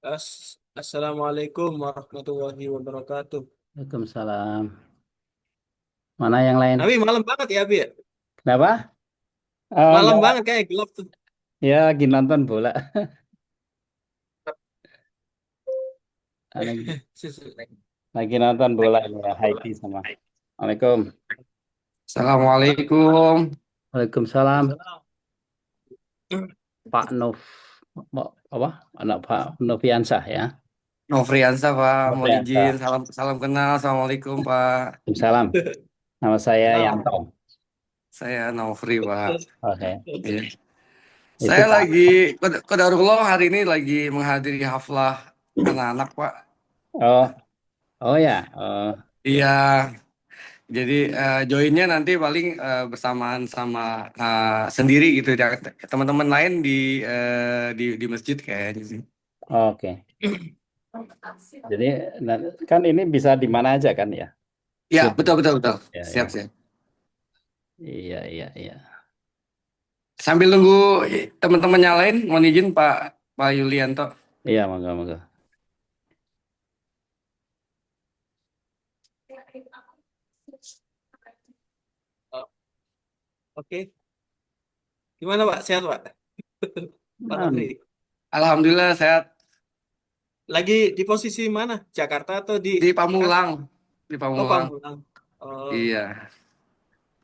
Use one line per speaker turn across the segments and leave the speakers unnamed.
Assalamualaikum warahmatullahi wabarakatuh.
Waalaikumsalam. Mana yang lain?
Tapi malam banget ya, Abi ya?
Kenapa? Oh,
Malam
enggak.
banget kayak gelap tuh.
Ya, lagi nonton bola. Lagi, lagi nonton bola ya, Haiti sama. Waalaikum.
Assalamualaikum,
Waalaikumsalam. Pak Nov, apa? Anak Pak Noviansah ya.
Nofriansah Pak. Mohon izin,
Noviansah.
salam salam kenal. Assalamualaikum Pak.
Waalaikumsalam. Nama saya
Salam.
Yanto.
Saya Nofri Pak.
Oke.
Iya.
Itu
Saya
Pak.
lagi qadarullah hari ini lagi menghadiri haflah anak-anak Pak.
Oh, oh ya. Oh,
Iya, jadi joinnya nanti paling bersamaan sama sendiri gitu ya. Teman-teman lain di masjid kayaknya sih.
oke. Jadi kan ini bisa di mana aja kan ya?
Ya,
Zoom.
betul betul betul.
Ya,
Siap
ya.
siap.
Iya, iya, iya.
Sambil nunggu teman-teman yang lain, mohon izin Pak Yulianto.
Iya, monggo, monggo.
Oh, oke. Gimana Pak? Sehat Pak? Pak
Nah,
Nofri.
Alhamdulillah sehat.
Lagi di posisi mana? Jakarta atau di
Di
Mekah?
Pamulang, di
Oh,
Pamulang.
Pamulang. Oh,
Iya,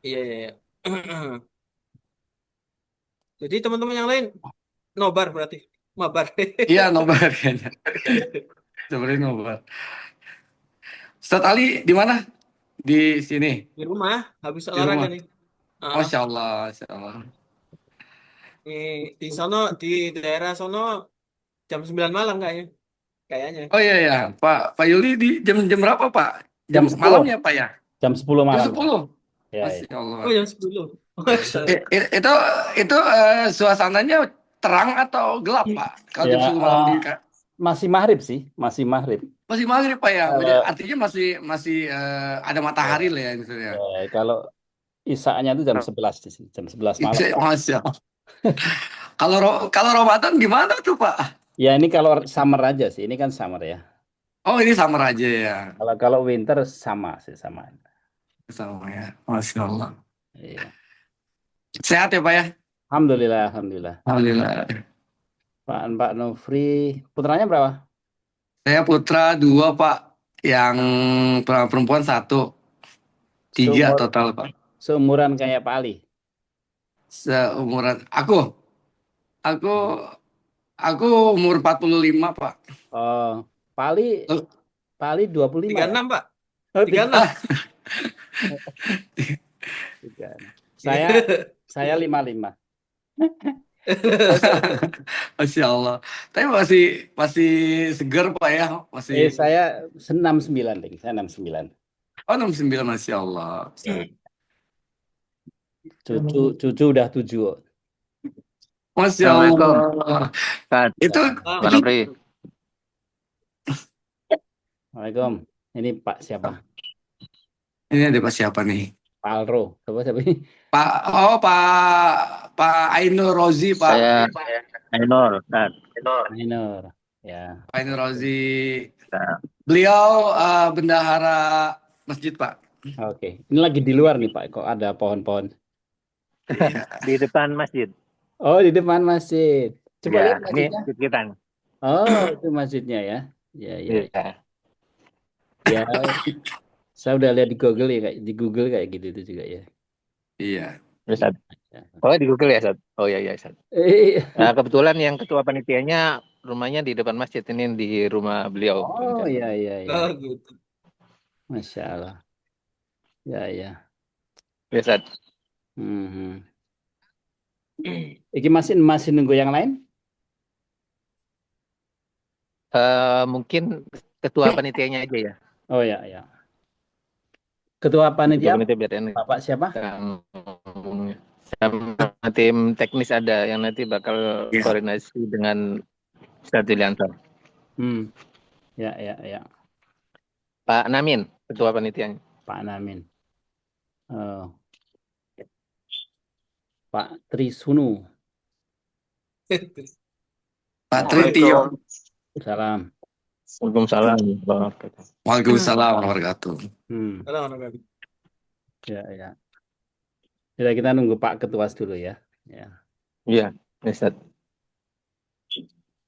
iya, iya, iya. Jadi teman-teman yang lain nobar berarti. Mabar.
iya nobar kayaknya. Sebenarnya nobar. Ustadz Ali di mana? Di sini,
Di rumah, habis
di
olahraga
rumah.
nih. Ah,
Masya Allah, Masya Allah.
di sono, di daerah sono jam 9 malam kayaknya. Kayaknya.
Oh iya ya, Pak Yuli di jam berapa Pak? Jam
jam 10.
malamnya Pak ya?
Jam 10
Jam
malam.
10.
Ya, ya.
Masya Allah.
Oh, jam 10. Masya Allah.
Itu suasananya terang atau gelap Pak? Kalau
Ya,
jam 10 malam di
masih maghrib sih, masih maghrib.
masih maghrib Pak ya?
Kalau
Artinya masih masih ada matahari
ya,
lah ya gitu ya.
kalau isaknya itu jam 11 di sini, jam 11 malam.
Masya Allah. Kalau Ramadan gimana tuh Pak?
Ya, ini kalau summer aja sih, ini kan summer ya.
Oh ini summer aja ya,
Kalau winter sama sih, sama.
sama ya. Masya Allah.
Iya.
Sehat ya Pak ya?
Alhamdulillah, alhamdulillah.
Alhamdulillah.
Pak Nofri, putranya berapa?
Saya putra dua Pak, yang perempuan satu, tiga
Seumur
total Pak.
seumuran kayak Pak Ali.
Seumuran aku aku umur 45 Pak.
Oh, Pak Ali,
Oh,
Pak Ali 25
tiga
ya?
enam Pak.
Oh,
Tiga
tiga.
enam.
Tiga. Saya saya 55.
Masya Allah. Tapi masih masih segar Pak ya, masih.
Saya 69, Ding. Saya 69.
Oh 69 Masya Allah.
Ya. Cucu udah 7.
Masya
Assalamualaikum,
Allah.
Kak.
Itu
Ah,
Pak
itu
Nofri.
Assalamualaikum. Ini Pak siapa?
ini ada Pak siapa nih?
Pak Alro. Siapa ini?
Pak Ainur Rozi Pak.
Saya Ainur, Kak.
Minor. Ya.
Pak Ainur Rozi.
Kak.
Beliau bendahara masjid Pak.
Oke. Ini lagi di luar nih Pak. Kok ada pohon-pohon?
Iya.
Di depan masjid.
Oh, di depan masjid. Coba
Ya,
lihat
ini
masjidnya.
kita.
Oh, itu masjidnya ya. Ya, ya.
Iya.
Ya, saya udah lihat di Google ya, kayak di Google kayak gitu itu juga ya.
Iya.
Terus, Sat.
Ya.
Oh, di Google ya, Sat? Oh iya, iya, Sat.
Eh,
Nah, kebetulan yang ketua panitianya rumahnya di depan masjid, ini di rumah beliau.
oh, iya, iya, iya.
oh gitu.
Masya Allah. Ya, ya.
Ya, Sat.
Mhm. Iki masih masih nunggu yang lain?
Mungkin ketua panitianya aja ya.
Oh ya, ya. Ketua
Ketua
panitia
panitia biar enak.
Bapak siapa?
Ngomongnya. Sama tim teknis ada yang nanti bakal
Iya.
koordinasi dengan Ustadz Julianto.
Hmm. Ya, ya, ya.
Pak Namin, ketua panitianya.
Pak Namin. Oh, Pak Trisunu.
Pak Tritio.
Salam.
Waalaikumsalam warahmatullahi wabarakatuh.
Waalaikumsalam warahmatullahi wabarakatuh.
Salam, salam.
Ya, ya. Kita nunggu Pak Ketua dulu ya. Ya.
Iya, Ustaz.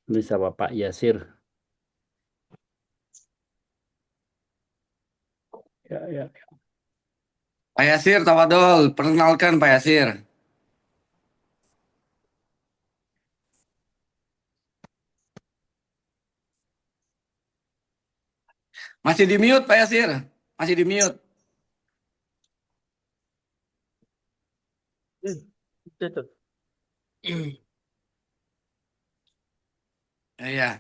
Ini siapa Pak Yasir? Ya, ya.
Pak Yasir, tafadhol, perkenalkan Pak Yasir. Masih di mute Pak Yasir, masih di mute.
Itu tuh.
Iya.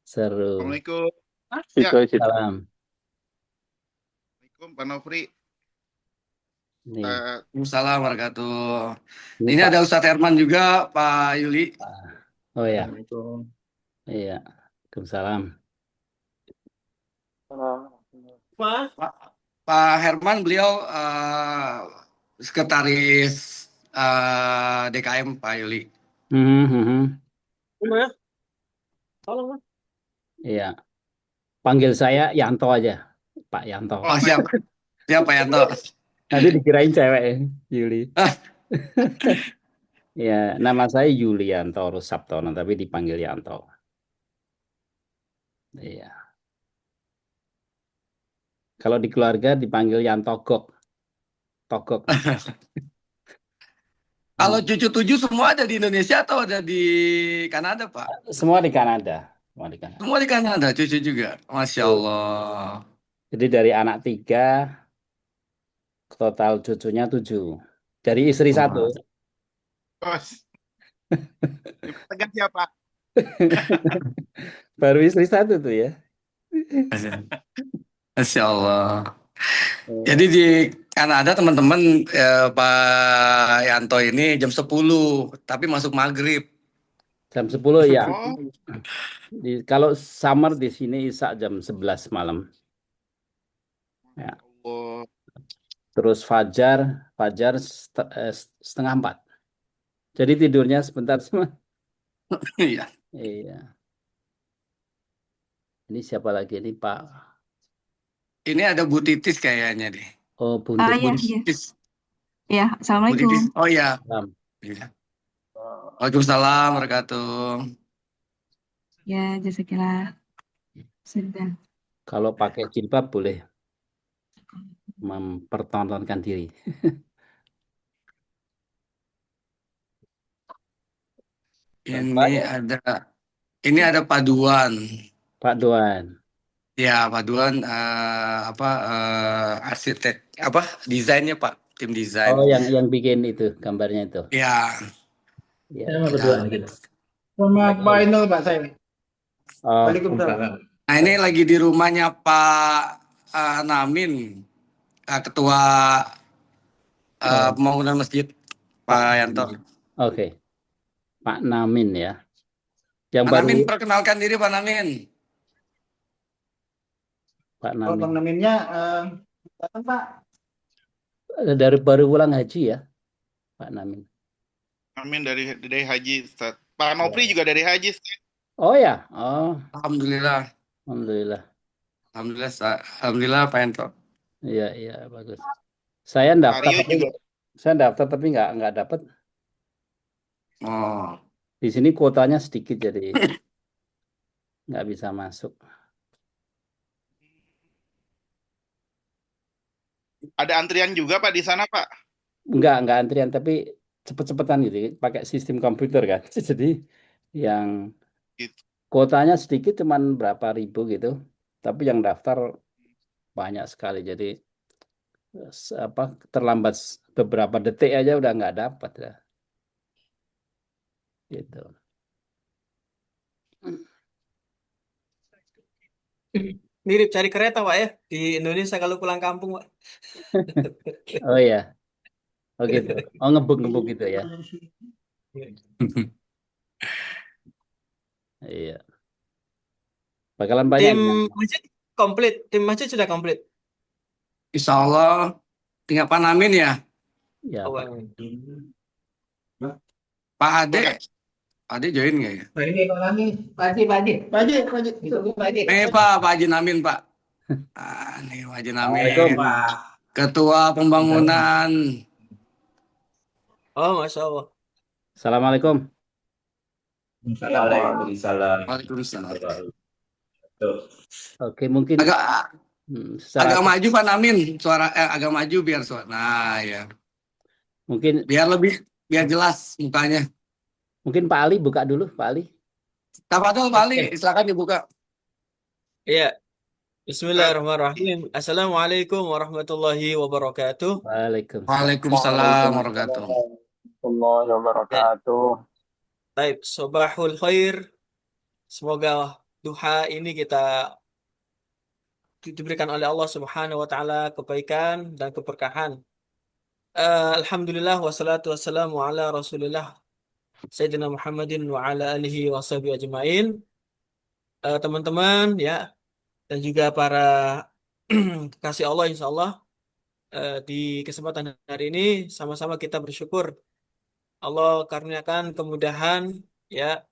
Seru.
Assalamualaikum.
Situ, situ.
Salam.
Assalamualaikum Pak Nofri.
Nih,
Waalaikumsalam warahmatullahi wabarakatuh.
ini
Ini
Pak.
ada Ustadz Herman juga, Pak Yuli.
Oh ya,
Assalamualaikum.
iya. Waalaikumsalam.
Wah,
Pak Herman, beliau sekretaris DKM Pak Yuli.
gimana? Tolong, Mas.
Iya. Panggil saya Yanto aja, Pak Yanto.
Oh siap, siap Pak Yanto.
Nanti dikirain cewek ya, Yuli. Ya, nama saya Yulianto Rusaptono, tapi dipanggil Yanto. Iya. Kalau di keluarga dipanggil Yanto Gok. Togok.
Kalau cucu tujuh semua ada di Indonesia atau ada di Kanada Pak?
Semua di Kanada. Semua di Kanada.
Semua di Kanada, cucu juga. Masya Allah.
Jadi dari anak 3, total cucunya 7. Dari istri 1.
Bos. Tegas ya Pak.
Baru istri 1 tuh ya.
Masya Allah. Jadi di Kanada teman-teman Pak Yanto ini jam 10, tapi masuk maghrib.
Jam 10 ya.
Oh,
Kalau summer di sini Isak jam 11 malam. Ya.
Allah.
Terus Fajar setengah 4. Jadi tidurnya sebentar semua.
Iya.
Iya. Ini siapa lagi ini Pak?
Ini ada Bu Titis kayaknya deh.
Oh,
Ah,
Buntet.
iya,
Bu
iya.
Titis.
Ya,
Bu
Assalamualaikum.
Titis. Oh iya.
Salam.
Iya. Waalaikumsalam warahmatullahi.
Ya, jazakillah. Sudah.
Kalau pakai jilbab boleh mempertontonkan diri.
Ini ada paduan.
Pak Doan.
Ya, paduan arsitek desainnya Pak, tim desain.
Oh, yang bikin itu gambarnya itu.
Ya.
Ya.
Sama Pak Ainul Pak saya.
Oh,
Waalaikumsalam.
Nah, ini lagi di rumahnya Pak Namin, Ketua Pembangunan Masjid, Pak Yanto.
oke. Pak Namin ya. Yang
Pak
baru
Namin, perkenalkan diri Pak Namin.
Pak
Oh, Bang
Namin.
Naminnya datang Pak.
Baru pulang haji ya, Pak Namin.
Amin dari haji Ustaz. Pak Nofri juga dari haji Ustaz.
Oh ya. Oh,
Alhamdulillah.
alhamdulillah.
Alhamdulillah Pak Yanto.
Iya, iya, bagus. Saya daftar
Mario juga.
tapi nggak dapat.
Oh.
Di sini kuotanya sedikit jadi nggak bisa masuk.
Ada antrian juga Pak di sana Pak.
Nggak antrian, tapi cepet-cepetan gitu, pakai sistem komputer kan. Jadi yang
Gitu.
kuotanya sedikit, cuman berapa ribu gitu, tapi yang daftar banyak sekali. Jadi terlambat beberapa detik aja udah nggak dapat ya. Gitu.
Mirip cari kereta, Pak ya. Di Indonesia kalau pulang kampung, Pak.
Oh iya. Oh gitu. Oh, ngebuk gitu ya. Iya. Bakalan banyak.
Tim masjid komplit. Tim masjid sudah komplit.
Insya Allah tinggal Pak Namin ya.
Ya,
Oh,
Pak.
Pak Ade Ade join nggak ya?
Pak ini kok lagi? Pak Haji, Pak Haji. Pak Haji, Pak Haji. Ditunggu Pak Haji.
Pak Haji Namin, Pak. Nih Pak Haji
Assalamualaikum.
Namin,
Pak.
Ketua Pembangunan.
Oh, Masya Allah.
Assalamualaikum.
Waalaikumsalam.
Waalaikumsalam.
Oke, mungkin
Agak
secara
agak maju Pak Namin, agak maju biar suara. Nah, ya.
mungkin
Biar jelas mukanya.
Pak Ali buka dulu, Pak Ali.
Tafadhol Pak Ali, silakan dibuka.
Iya. Bismillahirrahmanirrahim. Assalamualaikum warahmatullahi wabarakatuh.
Waalaikumsalam.
Waalaikumsalam warahmatullahi
wabarakatuh.
Baik, sobahul khair. Semoga duha ini kita diberikan oleh Allah Subhanahu wa taala kebaikan dan keberkahan. Alhamdulillah wassalatu wassalamu ala Rasulillah Sayyidina Muhammadin wa ala alihi wa sahbihi ajmain. Teman-teman ya dan juga para kekasih Allah insya Allah di kesempatan hari ini sama-sama kita bersyukur Allah karuniakan kemudahan ya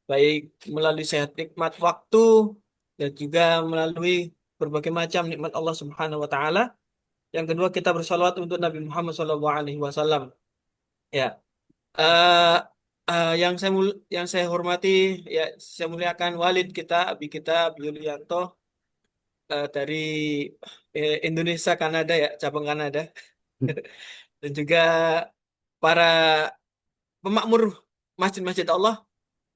baik melalui sehat nikmat waktu dan juga melalui berbagai macam nikmat Allah Subhanahu wa taala. Yang kedua kita bersalawat untuk Nabi Muhammad SAW. Ya, yang saya hormati ya saya muliakan walid kita, abi kita, Abi Yulianto dari Indonesia Kanada ya cabang Kanada dan juga para pemakmur masjid-masjid Allah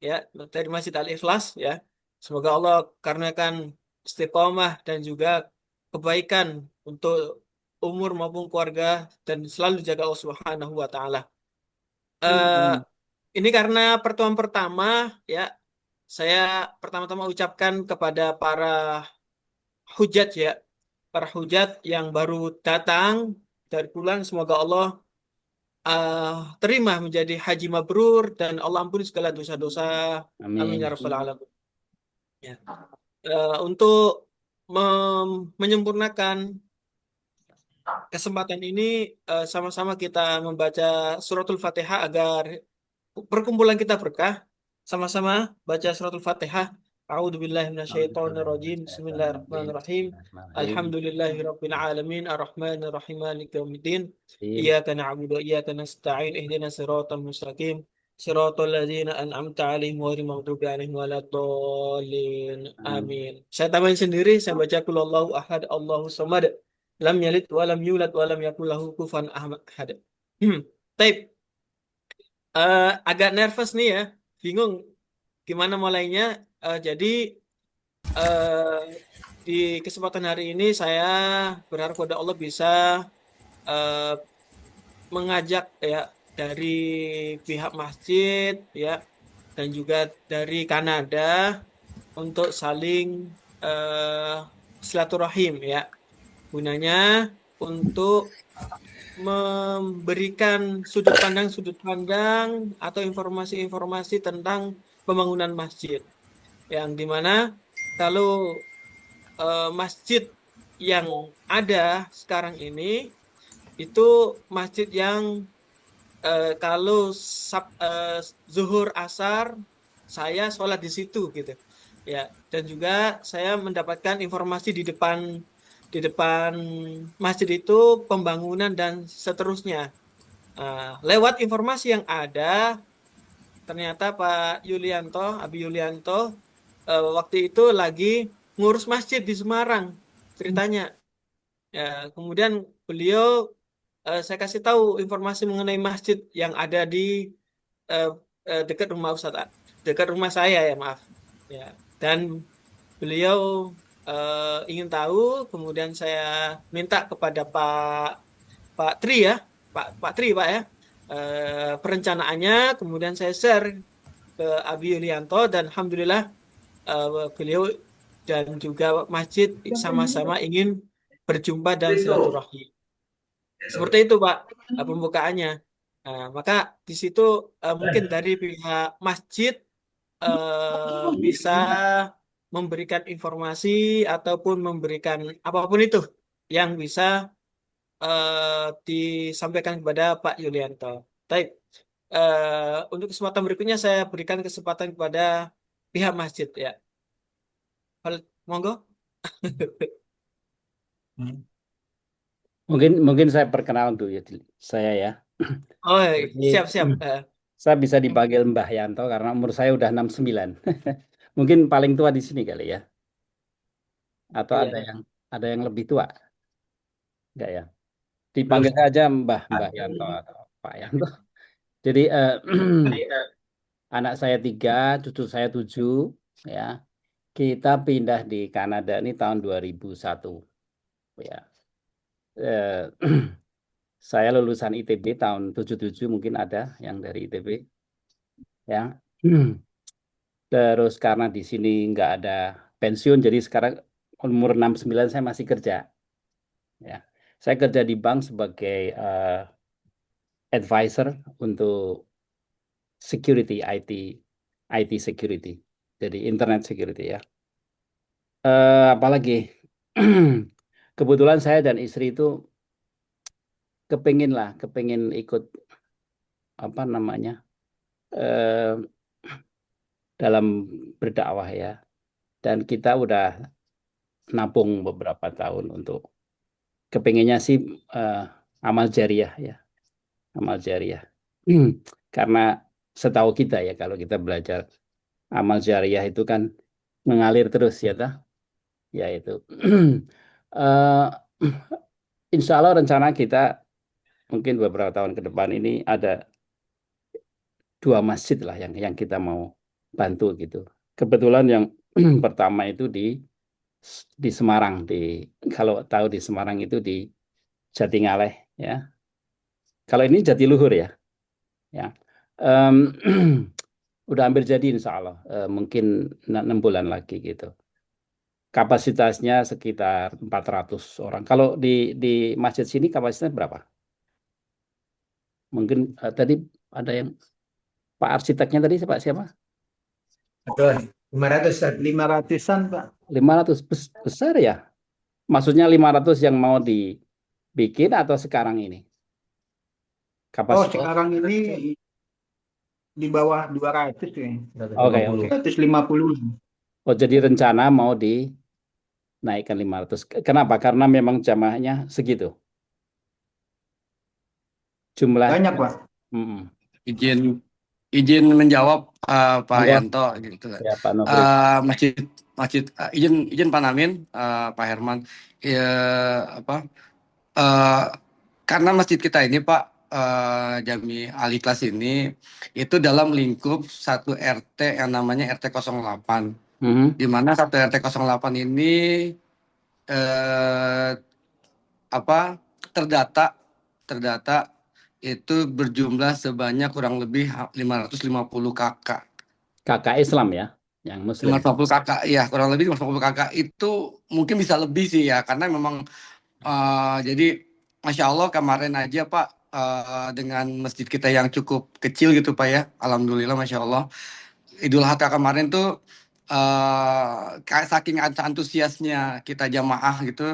ya dari Masjid Al-Ikhlas ya. Semoga Allah karuniakan istiqomah dan juga kebaikan untuk umur maupun keluarga dan selalu jaga Allah Subhanahu wa taala. Ini karena pertemuan pertama ya saya pertama-tama ucapkan kepada para hujat ya, para hujat yang baru datang dari pulang semoga Allah terima menjadi haji mabrur dan Allah ampuni segala dosa-dosa. Amin ya rabbal alamin. Ya. Untuk menyempurnakan kesempatan ini sama-sama kita membaca suratul Fatihah agar perkumpulan kita berkah. Sama-sama baca suratul Fatihah. A'udzubillahi minasyaitonirrajim. Bismillahirrahmanirrahim. Alhamdulillahirabbil alamin arrahmanir rahim maliki yaumiddin. Iyyaka na'budu wa iyyaka nasta'in ihdinas siratal mustaqim. Siratal ladzina an'amta 'alaihim ghairil maghdubi alaihim waladdallin. Amin. Saya tambahin sendiri, saya baca qul huwallahu ahad, Allahus samad. Lam yalid wa lam yulad wa lam yakul lahu kufuwan ahad. Taib. Agak nervous nih ya, bingung gimana mulainya. Jadi di kesempatan hari ini saya berharap kepada Allah bisa mengajak ya dari pihak masjid ya dan juga dari Kanada untuk saling silaturahim ya. Gunanya untuk memberikan sudut pandang atau informasi-informasi tentang pembangunan masjid. Yang dimana kalau masjid yang ada sekarang ini itu masjid yang kalau zuhur asar saya sholat di situ gitu ya, dan juga saya mendapatkan informasi di depan masjid itu pembangunan dan seterusnya. Lewat informasi yang ada ternyata Pak Yulianto, Abi Yulianto waktu itu lagi ngurus masjid di Semarang ceritanya ya, kemudian beliau saya kasih tahu informasi mengenai masjid yang ada di dekat rumah dekat rumah saya ya, maaf ya, dan beliau ingin tahu, kemudian saya minta kepada Pak Tri ya, Pak Tri Pak ya, perencanaannya, kemudian saya share ke Abi Yulianto dan alhamdulillah beliau dan juga masjid sama-sama ingin berjumpa dan silaturahmi. Seperti itu Pak pembukaannya. Maka di situ mungkin dari pihak masjid bisa memberikan informasi ataupun memberikan apapun itu yang bisa disampaikan kepada Pak Yulianto. Baik. untuk kesempatan berikutnya saya berikan kesempatan kepada pihak masjid ya. Monggo.
Mungkin saya perkenalan dulu ya, saya ya.
Oh,
Jadi
siap-siap.
saya bisa dipanggil Mbah Yanto karena umur saya udah 69. Mungkin paling tua di sini kali ya. Atau
Iya.
ada yang lebih tua? Enggak ya.
Belum.
Dipanggil saja Mbah Yanto atau Pak Yanto. Jadi anak saya 3, cucu saya 7, ya. Kita pindah di Kanada ini tahun 2001, ya. Eh, saya lulusan ITB tahun 77, mungkin ada yang dari ITB, ya. Terus karena di sini nggak ada pensiun, jadi sekarang umur 69 saya masih kerja, ya. Saya kerja di bank sebagai advisor untuk security IT security, jadi internet security ya. Apalagi kebetulan saya dan istri itu kepingin ikut apa namanya eh, dalam berdakwah ya. Dan kita udah nabung beberapa tahun untuk kepinginnya sih eh, amal jariah ya, amal jariah. Karena setahu kita ya kalau kita belajar amal jariah itu kan mengalir terus ya, yaitu eh insya Allah rencana kita mungkin beberapa tahun ke depan ini ada 2 masjid lah yang kita mau bantu gitu. Kebetulan yang pertama itu di Semarang, kalau tahu di Semarang itu di Jatingaleh ya. Kalau ini Jatiluhur ya, ya. Em, udah hampir jadi insya Allah. Mungkin 6 bulan lagi gitu. Kapasitasnya sekitar 400 orang. Kalau di masjid sini kapasitasnya berapa? Mungkin tadi ada yang Pak arsiteknya tadi siapa?
Betul. 500, 500-an, Pak.
500 besar ya. Maksudnya 500 yang mau dibikin atau sekarang ini?
Oh,
Kapasitas.
sekarang ini di bawah 200 ya.
Oke, oke.
150.
Oh, jadi rencana mau dinaikkan 500. Kenapa? Karena memang jamaahnya segitu. Jumlah.
Banyak, Pak.
Mm-mm.
Izin menjawab Pak
Monggo.
Yanto gitu.
Ya, Pak Nofri.
Masjid masjid izin Pak Namin, Pak Herman. Ya, apa? eh, karena masjid kita ini Pak Jami Al Ikhlas ini itu dalam lingkup satu RT yang namanya RT 08.
Mhm.
Di mana satu RT 08 ini eh, apa terdata itu berjumlah sebanyak kurang lebih 550 kakak.
Kakak Islam ya, yang Muslim.
550 kakak, ya kurang lebih 550 kakak itu mungkin bisa lebih sih ya, karena memang jadi Masya Allah kemarin aja Pak dengan masjid kita yang cukup kecil gitu Pak ya, Alhamdulillah Masya Allah. Idul Adha kemarin tuh saking antusiasnya kita jamaah gitu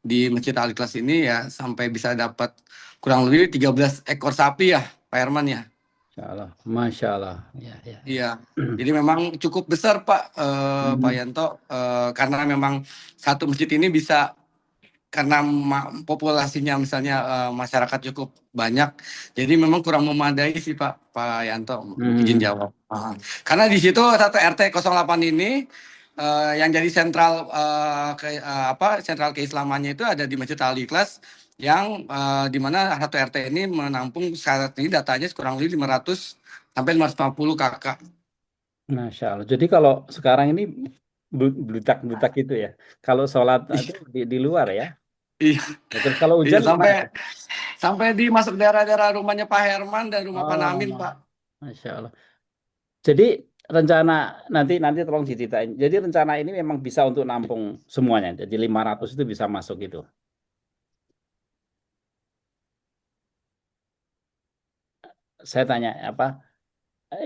di Masjid Al Ikhlas ini ya sampai bisa dapat kurang lebih 13 ekor sapi ya Pak Herman ya.
Masya Allah. Masya Allah. Ya, ya.
Iya, jadi memang cukup besar Pak Pak
Mhm.
Yanto karena memang satu masjid ini bisa karena populasinya misalnya masyarakat cukup banyak, jadi memang kurang memadai sih Pak Yanto, izin jawab. Karena di situ satu RT 08 ini yang jadi sentral sentral keislamannya itu ada di Masjid Al Ikhlas yang di mana satu RT ini menampung saat ini datanya kurang lebih 500 sampai 550 kakak.
Masya Allah. Jadi kalau sekarang ini bludak-bludak gitu ya. Kalau sholat itu di luar ya.
Iya,
Terus kalau
iya
hujan
sampai
gimana?
sampai di masuk daerah-daerah rumahnya Pak Herman dan rumah Pak Namin
Oh,
Pak.
Masya Allah. Jadi rencana nanti tolong diceritain. Jadi rencana ini memang bisa untuk nampung semuanya. Jadi 500 itu bisa masuk itu. Saya tanya apa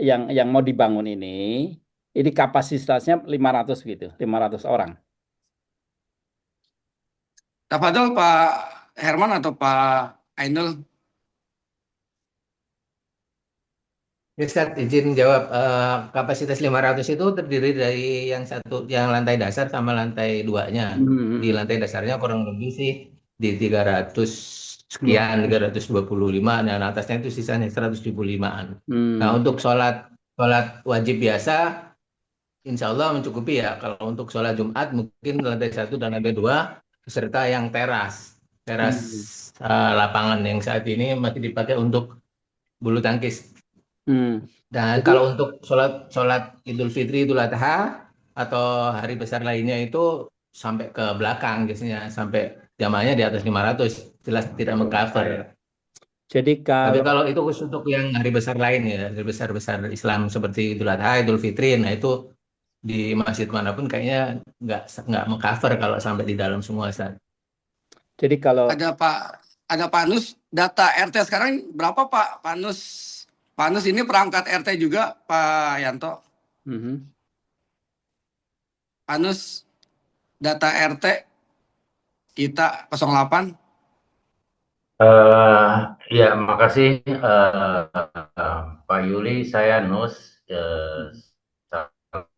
yang mau dibangun ini kapasitasnya 500 gitu, 500 orang.
Tafadol Pak Herman atau Pak Ainul?
Ustaz, izin jawab. Kapasitas 500 itu terdiri dari yang lantai dasar sama lantai duanya. Di
Hmm.
lantai dasarnya kurang lebih sih di 300
Dua.
sekian, 325, dan atasnya itu sisanya 175-an. Nah,
Hmm.
untuk sholat sholat wajib biasa, insya Allah mencukupi ya. Kalau untuk sholat Jumat mungkin lantai satu dan lantai dua, beserta yang teras
Hmm.
lapangan yang saat ini masih dipakai untuk bulu tangkis.
Hmm.
Dan
Jadi
kalau untuk sholat sholat Idul Fitri, Idul Adha atau hari besar lainnya itu sampai ke belakang biasanya sampai jamaahnya di atas 500, jelas tidak mengcover.
jadi
Tapi
kalau
kalau itu khusus untuk yang hari besar lain ya, hari besar-besar Islam seperti Idul Adha, Idul Fitri, nah itu di masjid manapun kayaknya nggak mengcover kalau sampai di dalam semua, Ustaz.
jadi kalau
Ada Pak Nus, data RT sekarang berapa Pak? Pak Nus ini perangkat RT juga Pak Yanto.
Mhm.
Pak Nus, data RT kita 08.
Ya, makasih Pak Yuli. Saya Nus,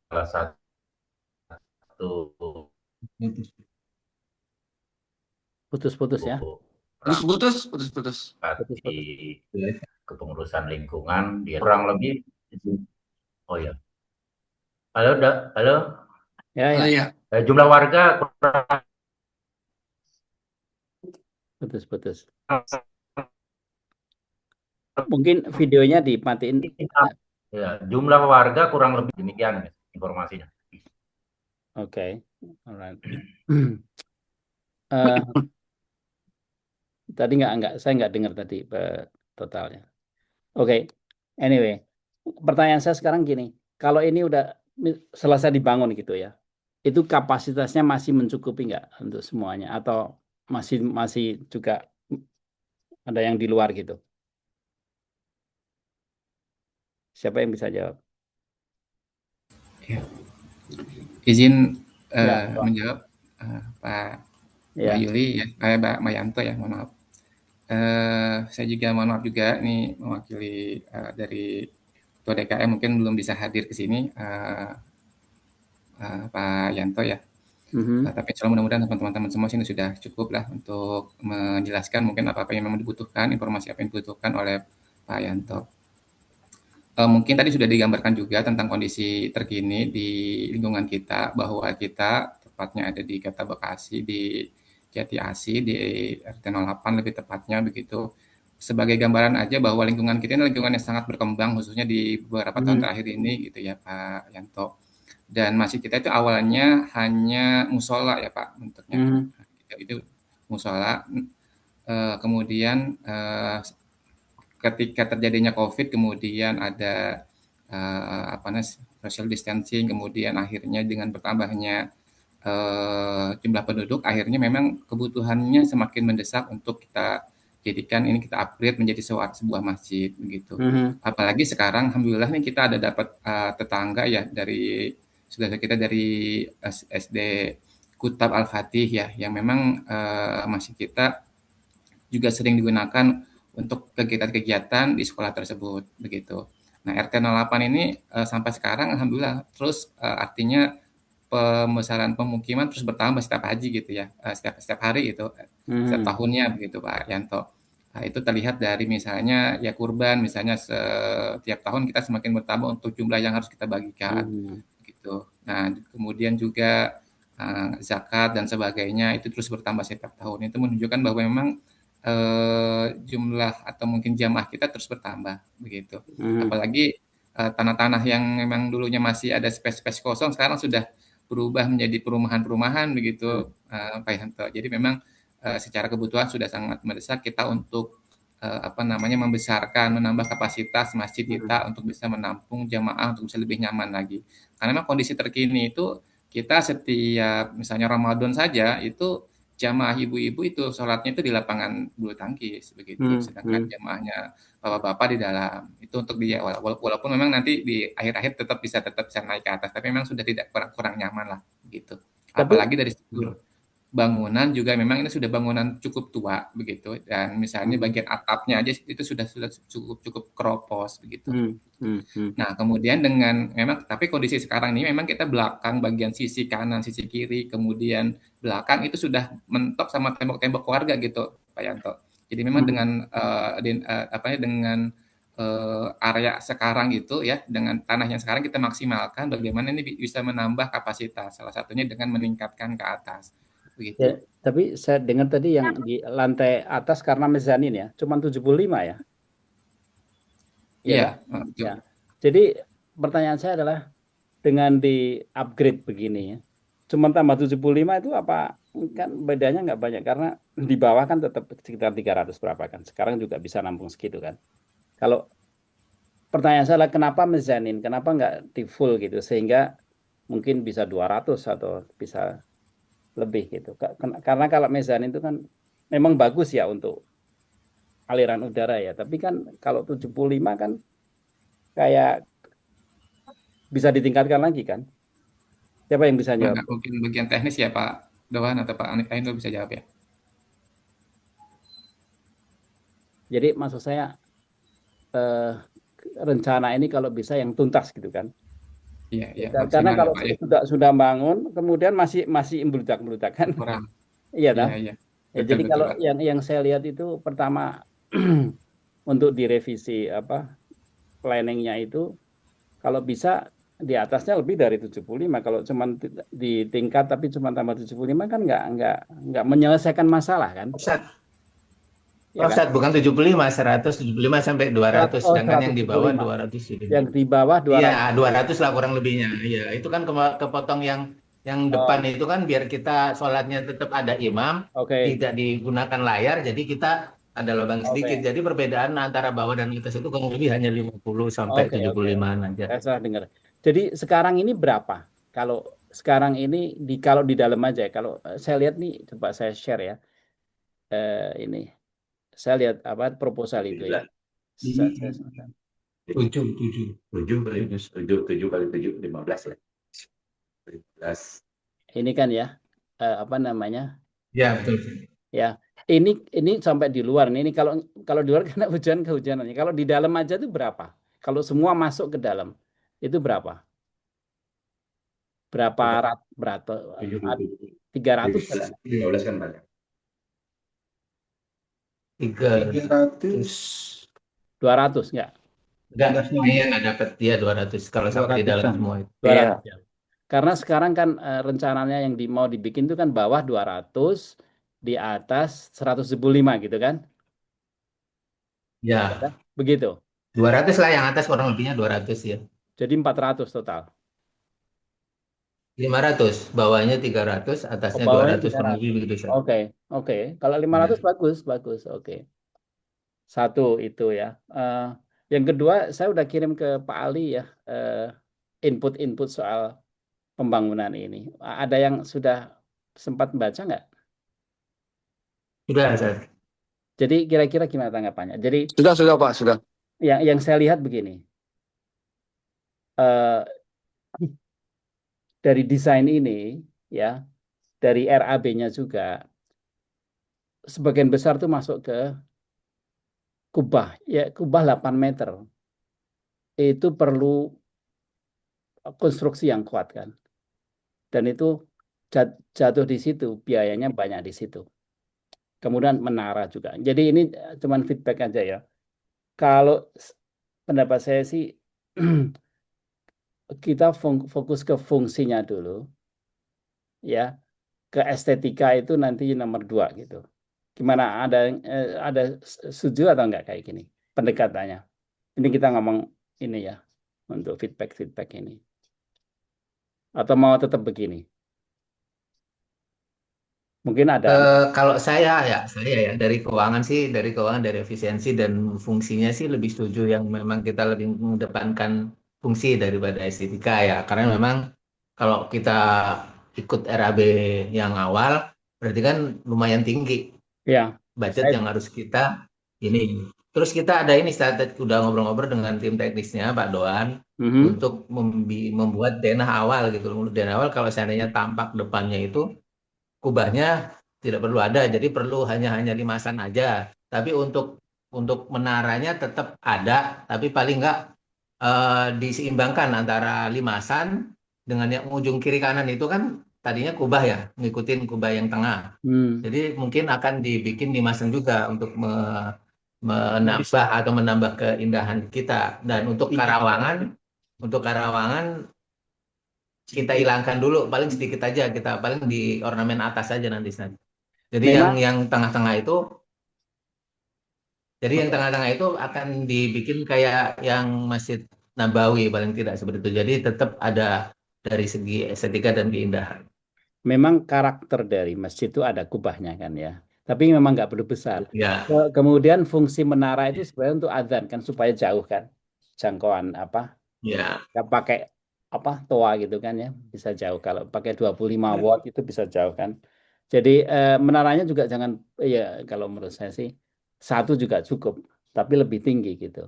salah satu
putus-putus ya.
Putus.
perangkat di
Putus-putus.
kepengurusan lingkungan. Dia kurang lebih. Oh ya, halo.
Ya, ya.
Iya.
Jumlah warga kurang
Putus-putus. Mungkin videonya dimatiin.
ya, jumlah warga kurang lebih demikian informasinya.
Oke. Alright. Eh, tadi saya nggak dengar tadi totalnya. Oke. Anyway, pertanyaan saya sekarang gini, kalau ini udah selesai dibangun gitu ya, itu kapasitasnya masih mencukupi nggak untuk semuanya atau masih juga ada yang di luar gitu? Siapa yang bisa jawab?
Ya. Izin
Ya, Pak.
menjawab Pak
Ya.
Yuli ya, Pak Mayanto ya, mohon maaf. Saya juga mohon maaf juga nih mewakili dari Ketua DKM mungkin belum bisa hadir ke sini Pak Yanto ya. Tapi insya Allah mudah-mudahan teman-teman semua sini sudah cukup lah untuk menjelaskan mungkin apa-apa yang memang dibutuhkan, informasi apa yang dibutuhkan oleh Pak Yanto. Mungkin tadi sudah digambarkan juga tentang kondisi terkini di lingkungan kita, bahwa kita tepatnya ada di Kota Bekasi, di Jati Asih, di RT 08 lebih tepatnya begitu. Sebagai gambaran aja bahwa lingkungan kita ini lingkungan yang sangat berkembang, khususnya di beberapa tahun terakhir ini gitu ya Pak Yanto. Dan masjid kita itu awalnya hanya musola ya Pak bentuknya. Itu musola. Kemudian ketika terjadinya COVID, kemudian ada social distancing, kemudian akhirnya dengan bertambahnya jumlah penduduk, akhirnya memang kebutuhannya semakin mendesak untuk kita jadikan ini, kita upgrade menjadi sebuah masjid begitu. Apalagi sekarang alhamdulillah nih kita ada dapat tetangga ya dari saudara kita dari SD Kutab Al-Fatih ya, yang memang masjid kita juga sering digunakan untuk kegiatan-kegiatan di sekolah tersebut begitu. Nah, RT 08 ini sampai sekarang alhamdulillah terus artinya pembesaran pemukiman terus bertambah setiap haji gitu ya, setiap hari itu, setiap tahunnya begitu Pak Yanto. Nah, itu terlihat dari misalnya ya kurban, misalnya setiap tahun kita semakin bertambah untuk jumlah yang harus kita bagikan gitu. Nah, kemudian juga zakat dan sebagainya itu terus bertambah setiap tahun. Itu menunjukkan bahwa memang jumlah atau mungkin jamaah kita terus bertambah begitu. Apalagi tanah-tanah yang memang dulunya masih ada space-space kosong sekarang sudah berubah menjadi perumahan-perumahan begitu Pak Yanto. Jadi memang secara kebutuhan sudah sangat mendesak kita untuk membesarkan, menambah kapasitas masjid kita untuk bisa menampung jamaah untuk bisa lebih nyaman lagi. Karena memang kondisi terkini itu kita setiap misalnya Ramadan saja itu jamaah ibu-ibu itu sholatnya itu di lapangan bulu tangkis begitu, sedangkan jamaahnya bapak-bapak di dalam itu untuk dia, walaupun memang nanti di akhir-akhir tetap bisa naik ke atas, tapi memang sudah tidak kurang nyaman lah gitu.
Tapi
Apalagi dari struktur
bangunan juga memang ini sudah bangunan cukup tua begitu, dan misalnya bagian atapnya aja itu sudah cukup cukup keropos begitu. Nah, kemudian dengan memang tapi kondisi sekarang ini memang kita belakang bagian sisi kanan, sisi kiri, kemudian belakang itu sudah mentok sama tembok-tembok warga gitu, Pak Yanto. Jadi memang dengan dengan area sekarang gitu ya, dengan tanah yang sekarang kita maksimalkan bagaimana ini bisa menambah kapasitas. Salah satunya dengan meningkatkan ke atas. Begitu.
Ya, tapi saya dengar tadi yang di lantai atas karena mezanin ya, cuma 75 ya.
Iya,
kan?
betul.
Ya. Jadi pertanyaan saya adalah dengan di upgrade begini ya, cuma tambah 75 itu apa kan bedanya nggak banyak karena di bawah kan tetap sekitar 300 berapa kan. Sekarang juga bisa nampung segitu kan. Kalau pertanyaan saya adalah kenapa mezanin, kenapa nggak di full gitu sehingga mungkin bisa 200 atau bisa lebih gitu. Karena kalau mezanin itu kan memang bagus ya untuk aliran udara ya, tapi kan kalau 75 kan kayak bisa ditingkatkan lagi kan. Siapa yang bisa jawab?
Mungkin bagian teknis ya Pak Doan atau Pak Ainul bisa jawab ya.
Jadi maksud saya rencana ini kalau bisa yang tuntas gitu kan.
Iya,
Karena
maksimal
kalau
Pak ya.
sudah bangun kemudian masih meludak kan.
Kurang.
Iya dah.
Iya.
Ya,
Betul,
jadi
betul,
kalau
Pak.
yang saya lihat itu pertama untuk direvisi planningnya itu kalau bisa di atasnya lebih dari 75. Kalau cuma di tingkat tapi cuma tambah 75 kan nggak menyelesaikan masalah kan.
Ya, Ustaz, bukan 75, 175 sampai 200, sedangkan yang di bawah 200 itu.
Yang di bawah 200.
Iya, 200 lah kurang lebihnya. Iya, itu kan kepotong yang depan itu kan biar kita sholatnya tetap ada imam, tidak digunakan layar, jadi kita ada lubang sedikit. Jadi perbedaan antara bawah dan atas itu kurang lebih hanya 50 sampai 75 aja.
Saya dengar. Jadi sekarang ini berapa? Kalau sekarang ini kalau di dalam aja, kalau saya lihat nih, coba saya share ya. Ini saya lihat proposal itu ya.
7 kali 7 15 ya. 15.
Ini kan ya apa namanya?
Ya, betul.
Ya, ini sampai di luar. Ini kalau di luar kena kehujanannya. Kalau di dalam aja itu berapa? Kalau semua masuk ke dalam itu berapa? Berapa 300?
15 kan banyak.
300.
200 enggak?
Enggak semuanya nggak dapat dia 200 kalau sampai di dalam semua itu.
200 ya. Karena sekarang kan rencananya yang mau dibikin itu kan bawah 200, di atas 175 gitu kan?
Ya.
Begitu.
200 lah yang atas kurang lebihnya 200 ya.
Jadi 400 total.
500, bawahnya 300, atasnya 200 kurang lebih begitu.
Oke. Kalau 500 bagus. Oke. Satu itu ya. Yang kedua, saya udah kirim ke Pak Ali ya input soal pembangunan ini. Ada yang sudah sempat baca nggak?
Sudah, Ustaz.
Jadi kira-kira gimana tanggapannya? Jadi
Sudah Pak, sudah.
Yang saya lihat begini. Dari desain ini ya, dari RAB-nya juga sebagian besar tuh masuk ke kubah 8 meter. Itu perlu konstruksi yang kuat kan. Dan itu jatuh di situ, biayanya banyak di situ. Kemudian menara juga. Jadi ini cuman feedback aja ya. Kalau pendapat saya sih kita fokus ke fungsinya dulu. Ya. Ke estetika itu nanti nomor 2 gitu. Gimana, ada setuju atau enggak kayak gini pendekatannya? Ini kita ngomong ini ya untuk feedback ini. Atau mau tetap begini? Mungkin ada.
Kalau saya dari keuangan dari efisiensi dan fungsinya sih lebih setuju yang memang kita lebih mengedepankan fungsi daripada estetika ya. Karena memang kalau kita ikut RAB yang awal berarti kan lumayan tinggi.
Ya.
Budget yang harus kita ini. Terus kita ada ini udah ngobrol-ngobrol dengan tim teknisnya Pak Doan untuk membuat denah awal gitu. Denah awal kalau seandainya tampak depannya itu kubahnya tidak perlu ada, jadi perlu hanya limasan aja. Tapi untuk menaranya tetap ada, tapi paling nggak diseimbangkan antara limasan dengan yang ujung kiri kanan itu kan tadinya kubah ya, ngikutin kubah yang tengah. Jadi mungkin akan dibikin limasan juga untuk menambah atau menambah keindahan kita. Dan untuk Karawangan kita hilangkan dulu, paling sedikit aja, kita paling di ornamen atas aja nanti. Jadi
Memang
yang tengah-tengah itu akan dibikin kayak yang Masjid Nabawi paling tidak seperti itu. Jadi tetap ada dari segi estetika dan keindahan.
memang karakter dari masjid itu ada kubahnya kan ya. Tapi memang nggak perlu besar.
Ya,
Kemudian fungsi menara itu sebenarnya untuk adzan kan supaya jauh kan jangkauan apa
ya.
nggak pakai apa toa gitu kan ya bisa jauh. Kalau pakai 25 watt itu bisa jauh kan. Jadi menaranya juga jangan ya kalau menurut saya sih satu juga cukup tapi lebih tinggi gitu.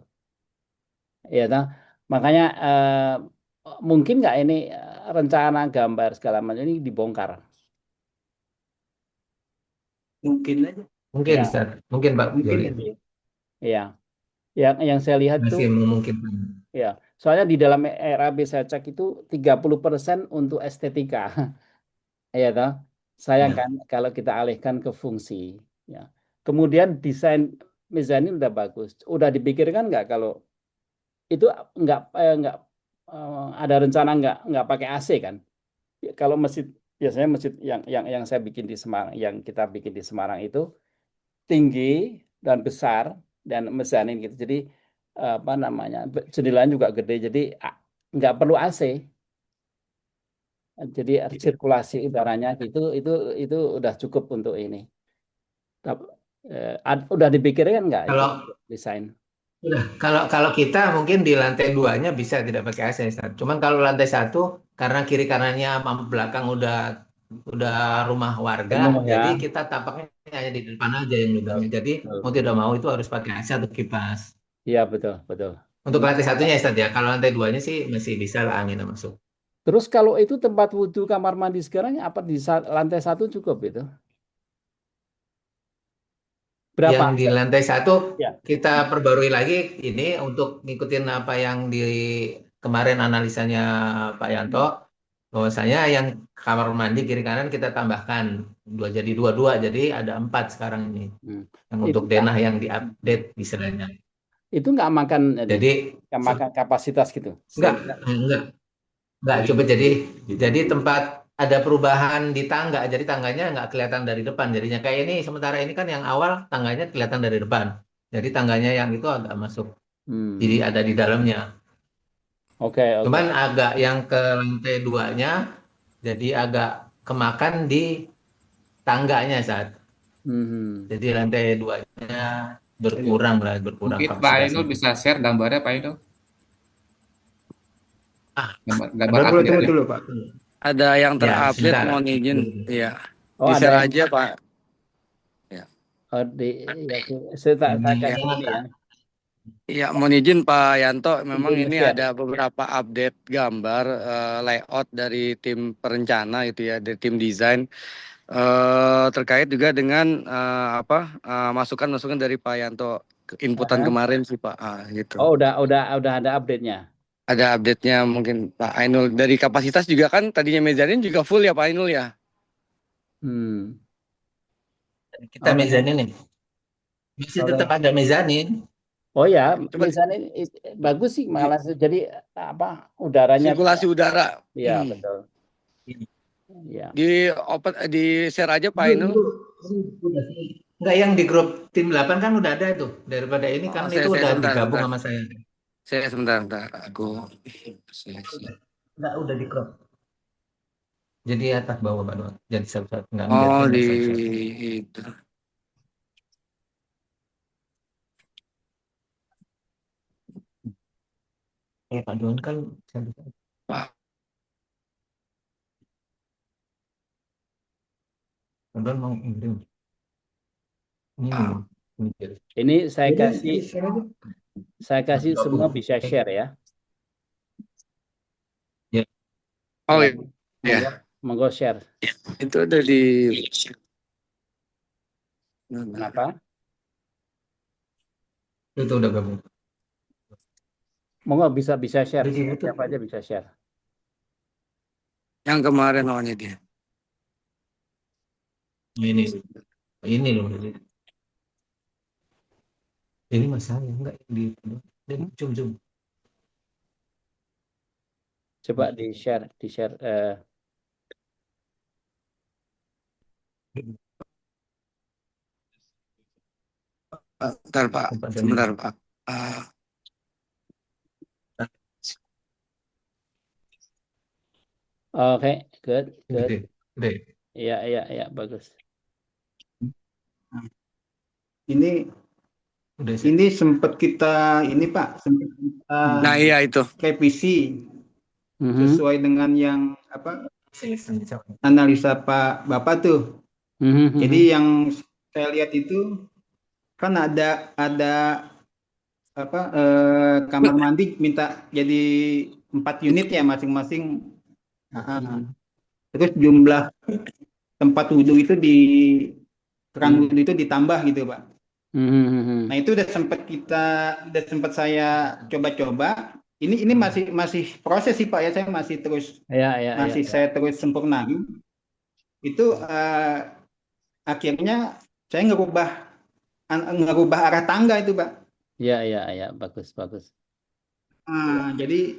Ya toh? Makanya mungkin nggak ini rencana gambar segala macam ini dibongkar.
Mungkin aja. Mungkin,
Ya,
Ustaz. Mungkin, Pak.
mungkin
Joli.
itu. Ya, yang saya lihat tuh
Masih memungkinkan.
ya, soalnya di dalam RAB saya cek itu 30% untuk estetika. Ya toh? Sayang
Ya.
kan kalau kita alihkan ke fungsi. Ya. Kemudian desain mezanin udah bagus. Udah dipikirkan nggak kalau itu nggak ada rencana nggak pakai AC kan? Kalau masjid biasanya masjid yang saya bikin di Semarang, yang kita bikin di Semarang itu tinggi dan besar dan mezanin gitu. Jadi apa namanya jendelanya juga gede. Jadi nggak perlu AC. Jadi sirkulasi udaranya gitu itu udah cukup untuk ini. Udah dipikirkan nggak itu
Kalau
desain?
kalau kita mungkin di lantai 2-nya bisa tidak pakai AC, Ustaz. Cuman kalau lantai 1 karena kiri kanannya sama belakang udah rumah warga,
Penuh ya.
jadi kita tapaknya hanya di depan aja yang lubangnya. Jadi
Betul.
mau tidak mau itu harus pakai AC atau kipas.
Iya betul betul.
Untuk lantai satunya, Ustaz ya. Kalau lantai 2-nya sih masih bisa lah angin masuk.
Terus kalau itu tempat wudhu kamar mandi sekarang apa di lantai 1 cukup itu? Berapa?
Yang di lantai 1
Ya.
kita perbarui lagi ini untuk ngikutin apa yang di kemarin analisanya Pak Yanto, bahwasanya yang kamar mandi kiri kanan kita tambahkan jadi dua jadi ada 4 sekarang ini. Yang
Itu
untuk denah yang diupdate istilahnya.
Itu nggak makan
Jadi
nggak makan kapasitas gitu.
enggak coba jadi tempat ada perubahan di tangga, jadi tangganya nggak kelihatan dari depan, jadinya kayak ini. Sementara ini kan yang awal tangganya kelihatan dari depan, jadi tangganya yang itu agak masuk, jadi ada di dalamnya.
Oke.
Cuman agak yang ke lantai 2-nya jadi agak kemakan di tangganya saat. Jadi lantai 2-nya berkurang
Mungkin Pak
kapasitasnya.
Ainul bisa share gambarnya Pak Ainul. Gambar
Boleh
update
tunggu dulu Pak.
Ada yang
Ya,
terupdate,
sebentar.
mohon izin. Iya.
Oh,
Di-share
ada
aja Pak. Ya.
Oh, saya kasih ini ya.
Iya, mohon izin Pak Yanto, memang
Izin
ini
share.
ada beberapa update gambar layout dari tim perencana itu ya, dari tim desain terkait juga dengan masukan-masukan dari Pak Yanto, inputan kemarin sih Pak, gitu.
Oh, udah ada update-nya.
Ada update-nya mungkin Pak Ainul. Dari kapasitas juga kan tadinya mezanin juga full ya Pak Ainul ya.
Kita mezanin nih. Masih tetap ada mezanin.
Oh ya, mezanin bagus sih malah jadi apa udaranya
sirkulasi udara.
Iya, betul. Ya.
Di share aja Pak Ainul.
Enggak, yang di grup tim 8 kan udah ada itu. Daripada ini kan itu udah digabung sama saya.
Saya sebentar, aku.
Enggak, udah di grup. Jadi atas bawah Pak Doang. Jadi satu-satu enggak
di itu.
Pak Doang kan
Pak.
Pak Doang mau ngirim.
Ini saya kasih semua bisa share ya.
Ya.
Oh iya.
Monggo share.
Itu ada di
Kenapa?
Itu udah gabung.
Monggo bisa share.
Di YouTube.
Siapa aja bisa share.
yang kemarin awalnya dia.
Ini loh. Ini masalah enggak di zoom.
Coba di share.
Bentar Pak, sebentar Pak.
Oke, good.
Gede.
Iya, bagus.
Ini
Udah sih.
ini sempat kita
Nah iya itu.
revisi sesuai dengan yang analisa Pak Bapak tuh. Jadi yang saya lihat itu kan ada kamar mandi minta jadi 4 unit ya masing-masing. Terus jumlah tempat wudhu itu keran wudhu itu ditambah gitu Pak. Nah itu udah sempat saya coba-coba. Ini masih proses sih Pak ya, saya masih terus saya terus sempurnain. Itu akhirnya saya ngerubah arah tangga itu Pak.
Iya, bagus.
Jadi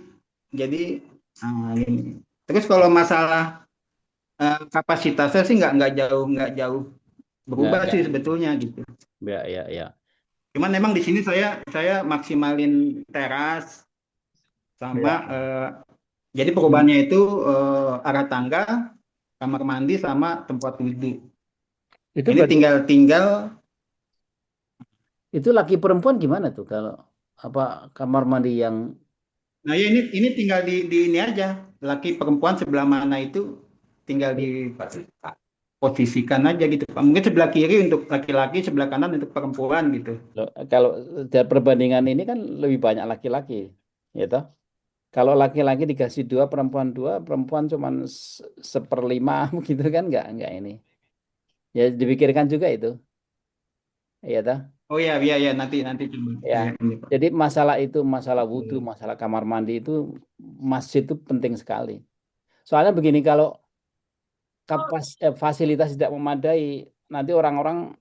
ini. Terus kalau masalah kapasitasnya sih nggak jauh berubah sih sebetulnya gitu.
Iya.
Cuman memang di sini saya maksimalin teras sama jadi perubahannya itu arah tangga, kamar mandi sama tempat wudhu.
Itu
ini tinggal
itu laki perempuan gimana tuh kalau kamar mandi yang
Nah ya ini tinggal di ini aja, laki perempuan sebelah mana itu tinggal diposisikan aja gitu Pak. Mungkin sebelah kiri untuk laki-laki, sebelah kanan untuk perempuan gitu.
Kalau dari perbandingan ini kan lebih banyak laki-laki, ya toh? Kalau laki-laki dikasih 2, perempuan 2, perempuan cuma 1/5 gitu kan nggak ini. Ya dipikirkan juga itu, ya toh?
Oh ya nanti coba.
Ya. Jadi masalah wudhu, masalah kamar mandi itu masjid itu penting sekali. Soalnya begini, kalau fasilitas tidak memadai, nanti orang-orang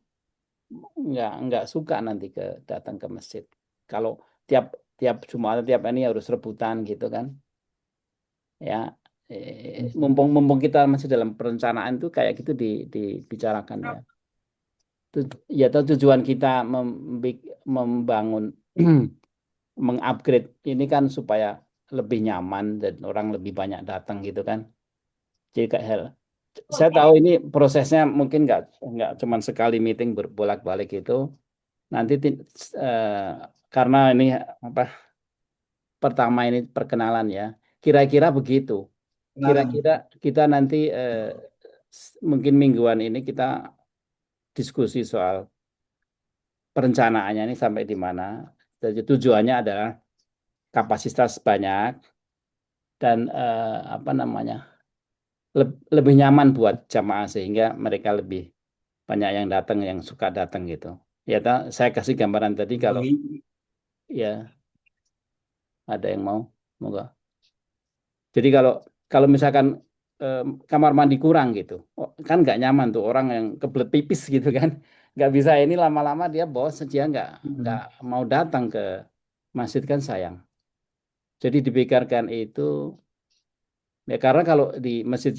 nggak suka nanti datang ke masjid. Kalau tiap Jumat, tiap ini harus rebutan gitu kan. Ya, mumpung kita masih dalam perencanaan itu kayak gitu dibicarakan ya. Ya, tujuan kita membangun mengupgrade ini kan supaya lebih nyaman dan orang lebih banyak datang gitu kan. Jadi saya tahu ini prosesnya mungkin nggak cuma sekali meeting berbolak-balik itu. Nanti karena ini pertama ini perkenalan ya. Kira-kira begitu. Kira-kira kita nanti mungkin mingguan ini kita diskusi soal perencanaannya ini sampai di mana. Jadi tujuannya adalah kapasitas banyak dan lebih nyaman buat jamaah sehingga mereka lebih banyak yang datang, yang suka datang gitu. Ya, saya kasih gambaran tadi kalau ya ada yang mau, moga. Jadi kalau misalkan kamar mandi kurang gitu, kan nggak nyaman tuh orang yang kebelet pipis gitu kan, nggak bisa ini lama-lama dia bos dia nggak mau datang ke masjid kan sayang. Jadi dipikirkan itu ya, karena kalau di masjid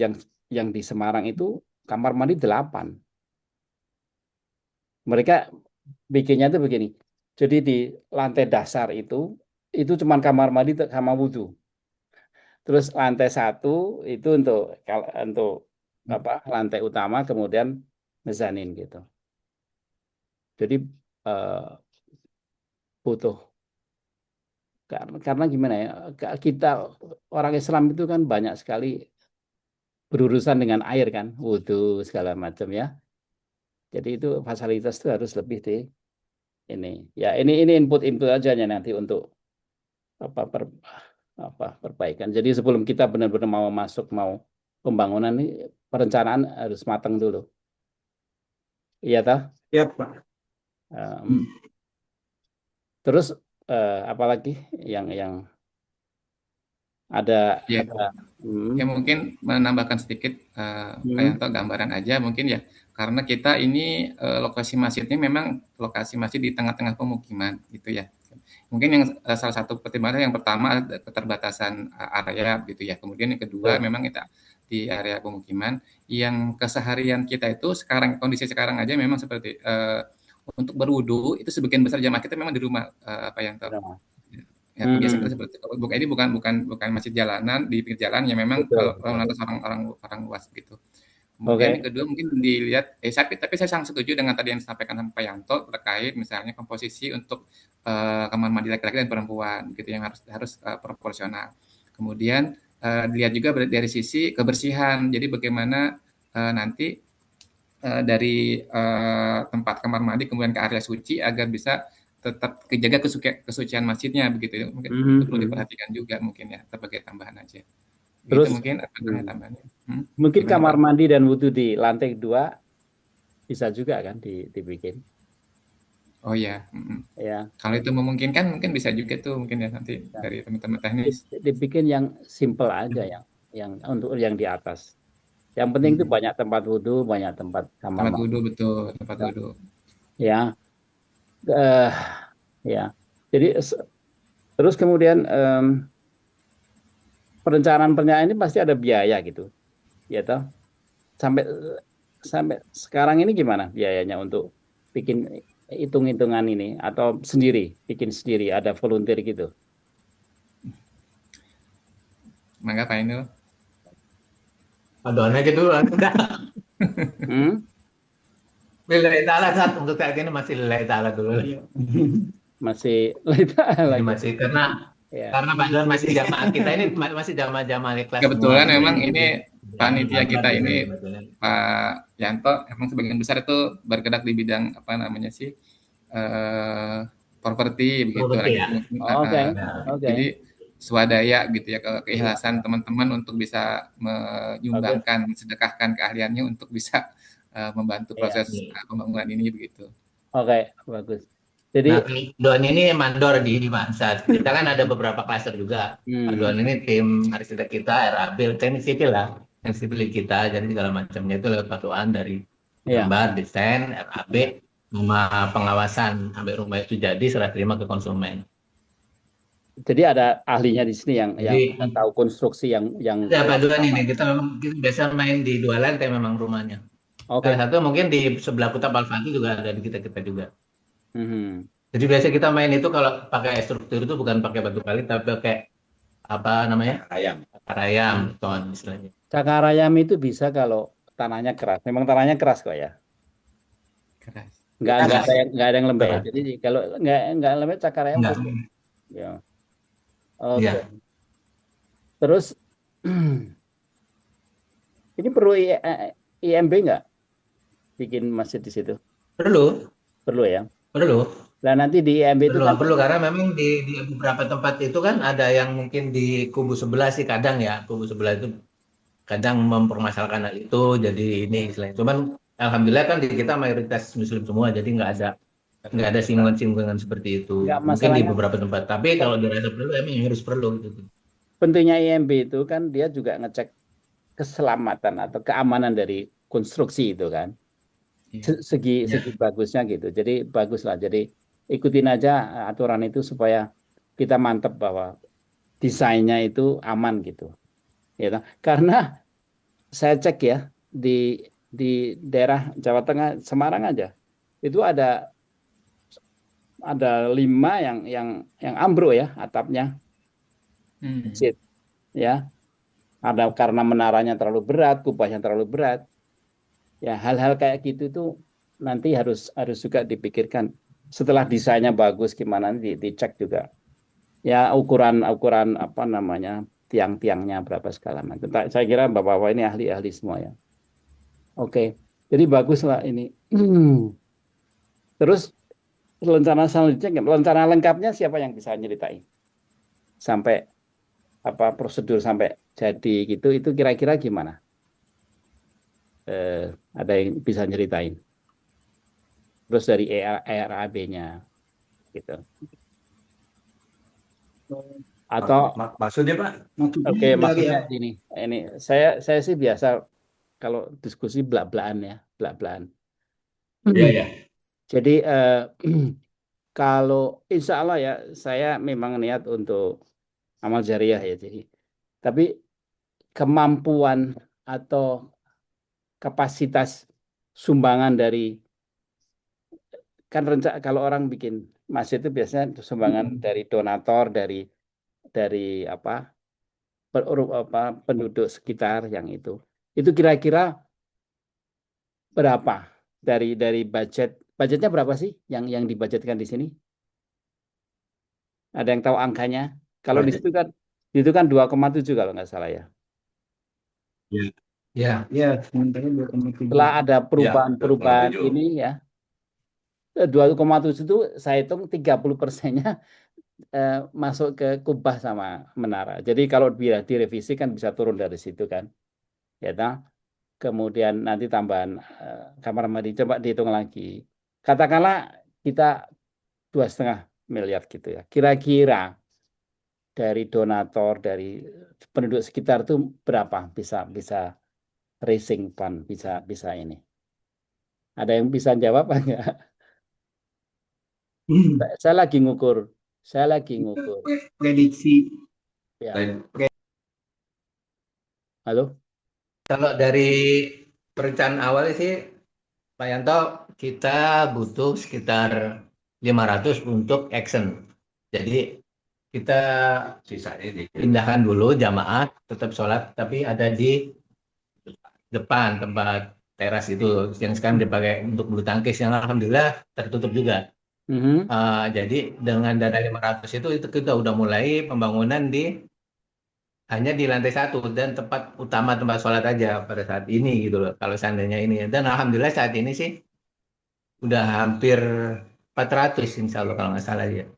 yang di Semarang itu kamar mandi 8. Mereka bikinnya tuh begini. Jadi di lantai dasar itu cuma kamar mandi sama wudhu. Terus lantai 1 itu untuk lantai utama, kemudian mezanin gitu. Jadi butuh karena gimana ya, kita orang Islam itu kan banyak sekali berurusan dengan air kan, wudhu segala macam ya. Jadi itu fasilitas itu harus lebih ini. Ya ini input aja nanti untuk perbaikan. Jadi sebelum kita benar-benar mau masuk, mau pembangunan ini perencanaan harus matang dulu. Iya toh?
Ya, Pak.
Terus apalagi yang ada
Ya,
hmm,
ya mungkin menambahkan sedikit Pak Yanto gambaran aja mungkin ya, karena kita ini lokasi masjidnya memang lokasi masjid di tengah-tengah pemukiman gitu ya. Mungkin yang salah satu pertimbangan yang pertama ada keterbatasan area gitu ya. Kemudian yang kedua memang kita di area pemukiman yang keseharian kita itu sekarang kondisi sekarang aja memang seperti untuk berwudu itu sebagian besar jamaah kita memang di rumah Pak Yanto. Ya, kebiasaan kita seperti itu. Ini bukan masjid jalanan di pinggir jalan ya memang kalau lantas orang luas gitu. Kemudian yang kedua mungkin dilihat tapi saya sangat setuju dengan tadi yang disampaikan Pak Yanto terkait misalnya komposisi untuk kamar mandi laki-laki dan perempuan gitu yang harus proporsional. Kemudian dilihat juga dari sisi kebersihan. Jadi bagaimana nanti dari tempat kamar mandi kemudian ke area suci agar bisa tetap kejaga kesucian masjidnya begitu ya. Mungkin itu perlu diperhatikan juga mungkin ya sebagai tambahan aja.
Terus
itu mungkin tambahannya.
Mungkin
Gimana,
kamar
Pak?
mandi dan wudhu di lantai 2 bisa juga kan dibikin.
Oh ya.
Ya.
Kalau itu memungkinkan mungkin bisa juga tuh mungkin ya nanti dari teman-teman teknis.
Dibikin yang simple aja yang untuk yang di atas. Yang penting itu banyak tempat wudhu, banyak tempat kamar
Tempat
mandi.
wudhu betul, tempat wudhu.
Ya. Ya. Jadi terus kemudian perencanaan ini pasti ada biaya gitu. Ya toh. Sampai sekarang ini gimana biayanya untuk bikin hitung-hitungan ini atau bikin sendiri ada volunteer gitu.
Mangga Pak Inul.
Aduan aja dulu udah. Lillahi ta'ala saat untuk saat ini masih lillahi ta'ala dulu.
Masih lillahi ta'ala.
Masih karena Pak Don masih jamaah kita ini masih jamaah kelas.
Kebetulan memang ini panitia kita ini Pak Yanto emang sebagian besar itu bergerak di bidang apa namanya sih properti begitu. Jadi swadaya gitu ya keikhlasan teman-teman untuk bisa menyumbangkan sedekahkan keahliannya untuk bisa membantu proses pembangunan ini begitu.
Oke, bagus. Jadi
Don ini mandor di Bansat. Kita kan ada beberapa klaster juga. Don ini tim arsitek kita, RAB, teknik sipil lah. Teknik sipil kita, jadi segala macamnya itu lewat batuan dari gambar, desain, RAB, sama pengawasan sampai rumah itu jadi serah terima ke konsumen.
Jadi ada ahlinya di sini yang tahu konstruksi yang
ya Pak Don ini kita memang biasa main di 2 lantai memang rumahnya. Salah satu mungkin di sebelah Kota Al-Fatih juga ada di kita juga. Jadi biasa kita main itu kalau pakai struktur itu bukan pakai batu kali tapi pakai apa namanya? Carayam, ton istilahnya.
Carayam itu bisa kalau tanahnya keras. Memang tanahnya keras kok ya.
Keras.
Nggak ada yang lembek. Jadi kalau nggak lembek carayam bisa. Ya. Oke. Terus ini perlu IMB nggak bikin masjid di situ?
Perlu ya. Perlu.
Nah nanti di IMB itu
perlu karena memang di beberapa tempat itu kan ada yang mungkin di kubu sebelah sih kadang ya kubu sebelah itu kadang mempermasalahkan hal itu jadi ini istilahnya. Cuman alhamdulillah kan di kita mayoritas muslim semua jadi nggak ada singgungan seperti itu. Mungkin di beberapa tempat. Tapi kalau dirasa perlu emang harus perlu gitu.
Pentingnya IMB itu kan dia juga ngecek keselamatan atau keamanan dari konstruksi itu kan. Segi bagusnya gitu. Jadi baguslah. Jadi ikutin aja aturan itu supaya kita mantep bahwa desainnya itu aman gitu. Ya, karena saya cek ya di daerah Jawa Tengah Semarang aja itu ada 5 yang ambruk ya atapnya. Ya. Ada karena menaranya terlalu berat, kubahnya terlalu berat. Ya, hal-hal kayak gitu tuh nanti harus juga dipikirkan. Setelah desainnya bagus gimana dicek juga. Ya ukuran apa namanya tiang-tiangnya berapa segala macam. Saya kira Bapak-bapak ini ahli-ahli semua ya. Oke. Jadi baguslah ini. Terus rencana selanjutnya, rencana lengkapnya siapa yang bisa nyeritain? Sampai apa prosedur sampai jadi gitu itu kira-kira gimana? ada yang bisa ceritain? Terus dari ERAB-nya gitu. Atau
Maksudnya Pak?
oke, maksudnya ini saya sih biasa kalau diskusi belak-belakan ya, belak-belakan.
Iya, ya.
Jadi kalau insya Allah ya saya memang niat untuk amal jariah ya. Jadi tapi kemampuan atau kapasitas sumbangan dari kan kalau orang bikin masjid itu biasanya sumbangan dari donator dari apa penduduk sekitar yang itu kira-kira berapa dari budgetnya berapa sih yang dibudgetkan di sini? Ada yang tahu angkanya? Kalau di situ kan 2,7 kalau nggak salah ya.
Ya, sementara 2,7.
Setelah ada perubahan ini ya, 2,7 itu saya hitung 30%-nya masuk ke kubah sama menara. Jadi kalau bila direvisi kan bisa turun dari situ kan. Ya toh? Kemudian nanti tambahan kamar mandi coba dihitung lagi. Katakanlah kita 2,5 miliar gitu ya. Kira-kira dari donator dari penduduk sekitar itu berapa bisa racing fund bisa ini. Ada yang bisa jawab enggak? Saya lagi ngukur.
Prediksi.
Ya. Halo?
Kalau dari perencanaan awal sih, Pak Yanto, kita butuh sekitar 500 untuk action. Jadi kita pindahkan dulu jamaah, tetap sholat, tapi ada di depan tempat teras itu yang sekarang dipakai untuk bulu tangkis yang alhamdulillah tertutup juga. Jadi dengan dana 500 itu kita udah mulai pembangunan hanya di lantai 1 dan tempat utama tempat sholat aja pada saat ini gitu loh. Kalau seandainya ini dan alhamdulillah saat ini sih udah hampir 400 insya Allah kalau nggak salah ya.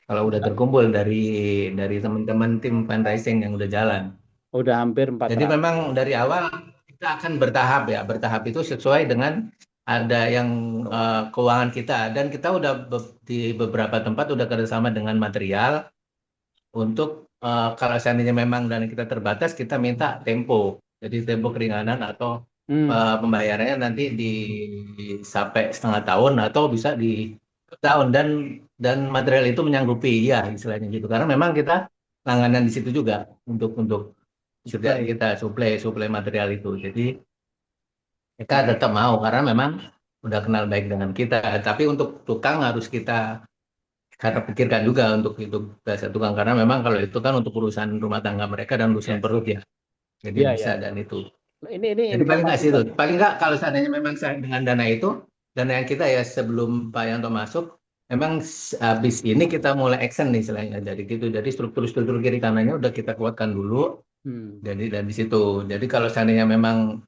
Kalau udah terkumpul dari teman-teman tim fundraising yang udah jalan.
Udah hampir 400.
Jadi memang dari awal kita akan bertahap ya. Bertahap itu sesuai dengan ada yang keuangan kita dan kita udah di beberapa tempat udah kerjasama dengan material untuk kalau seandainya memang dana kita terbatas kita minta tempo. Jadi tempo keringanan atau pembayarannya nanti sampai setengah tahun atau bisa di tahun dan material itu menyanggupi ya istilahnya gitu. Karena memang kita langganan di situ juga untuk juga kita suplai material itu. Jadi kita tetap mau karena memang udah kenal baik dengan kita. Tapi untuk tukang harus kita karena pikirkan juga untuk itu jasa tukang karena memang kalau itu kan untuk urusan rumah tangga mereka dan urusan perut ya. Jadi bisa dan itu.
Ini
jadi paling nggak sih itu. Paling nggak kalau seandainya memang dengan dana itu, dana yang kita ya sebelum Pak Yanto masuk, memang habis ini kita mulai action nih istilahnya. Jadi gitu. Jadi struktur kiri kanannya udah kita kuatkan dulu. Jadi dan di situ. Jadi kalau seandainya memang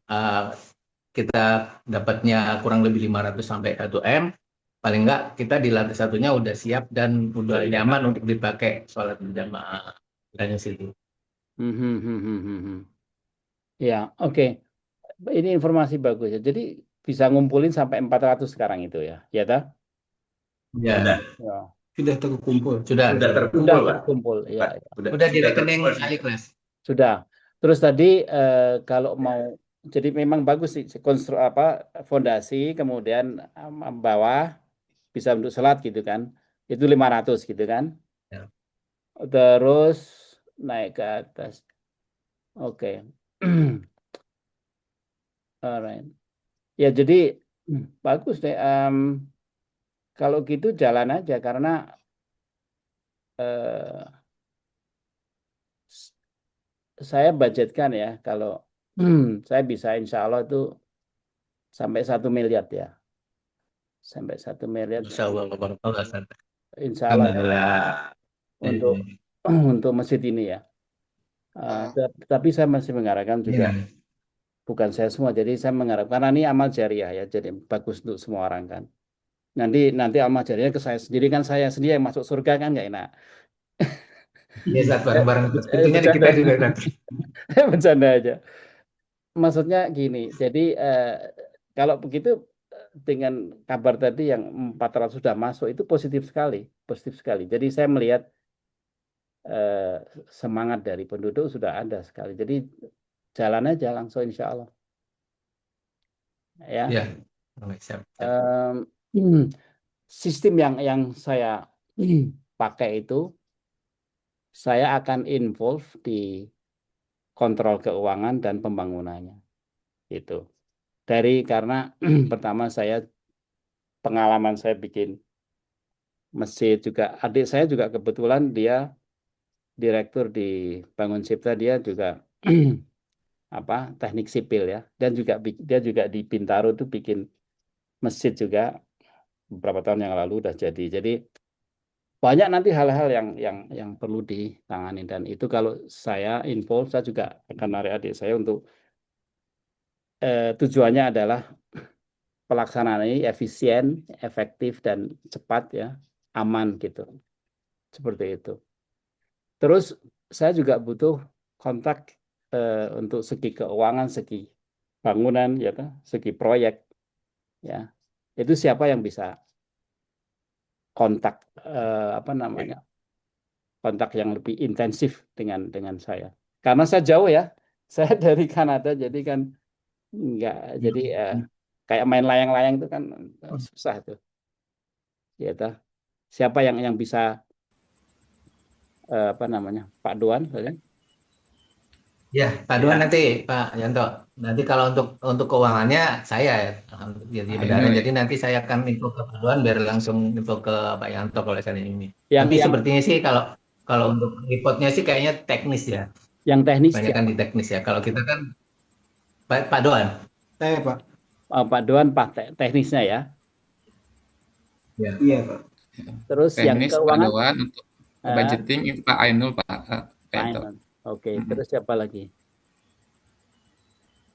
kita dapatnya kurang lebih 500 sampai 1 M, paling enggak kita di lantai satunya udah siap dan udah nyaman untuk dipakai sholat berjamaah. Hanya situ.
Ya, oke. Ini informasi bagus ya. Jadi bisa ngumpulin sampai 400 sekarang itu ya. Ya dah?
Ya.
Sudah terkumpul.
Sudah
terkumpul. Ya.
Udah di rekening Aliklas.
Sudah. Terus tadi kalau mau jadi memang bagus sih fondasi kemudian bawah bisa untuk sholat gitu kan. Itu 500 gitu kan.
Ya.
Terus naik ke atas. Oke. Alright. Ya jadi bagus deh. Kalau gitu jalan aja karena saya budgetkan ya kalau saya bisa insya Allah itu sampai 1 miliar ya. Sampai 1 miliar.
Insya Allah.
Insya Allah untuk masjid ini ya. Tapi saya masih mengharapkan juga bukan saya semua. Jadi saya mengharapkan karena ini amal jariah ya. Jadi bagus untuk semua orang kan. Nanti amal jariah ke saya sendiri kan saya sendiri yang masuk surga kan nggak enak.
Iya, bareng-bareng. Tentunya kita juga nanti.
Bercanda aja. maksudnya gini, jadi kalau begitu dengan kabar tadi yang 400 sudah masuk itu positif sekali, positif sekali. Jadi saya melihat semangat dari penduduk sudah ada sekali. Jadi jalan aja langsung insya Allah. Ya.
Ya, baik, siap.
Sistem yang saya pakai itu, saya akan involve di kontrol keuangan dan pembangunannya. Itu. Karena pertama pengalaman saya bikin masjid juga, adik saya juga kebetulan dia direktur di Bangun Cipta, dia juga teknik sipil ya, dan dia juga di Bintaro itu bikin masjid juga beberapa tahun yang lalu udah jadi. Jadi banyak nanti hal-hal yang perlu ditangani, dan itu kalau saya involve, saya juga akan narik adik saya untuk tujuannya adalah pelaksanaan ini efisien, efektif dan cepat ya, aman gitu. Seperti itu. Terus saya juga butuh kontak untuk segi keuangan, segi bangunan ya, segi proyek ya. Itu siapa yang bisa kontak kontak yang lebih intensif dengan saya. Karena saya jauh ya. Saya dari Kanada, jadi kan enggak, jadi kayak main layang-layang itu kan susah tuh. Ya toh. Siapa yang bisa Pak Duan ya?
Ya, Pak Duan nanti Pak Yanto. Nanti kalau untuk keuangannya saya jadi benarin. Jadi nanti saya akan info ke Pak Duan biar langsung info ke Pak Yanto kalau saya ini. Tapi sepertinya sih kalau untuk reportnya sih kayaknya teknis ya.
Yang teknis
banyak kan di teknis ya. Kalau kita kan Pak Duan.
Saya Pak.
Pak Duan teknisnya ya.
Iya Pak.
Terus
teknis,
yang keuangan
Pak Doan, untuk budgeting itu Pak Ainul, Pak Yanto.
Oke, terus siapa lagi?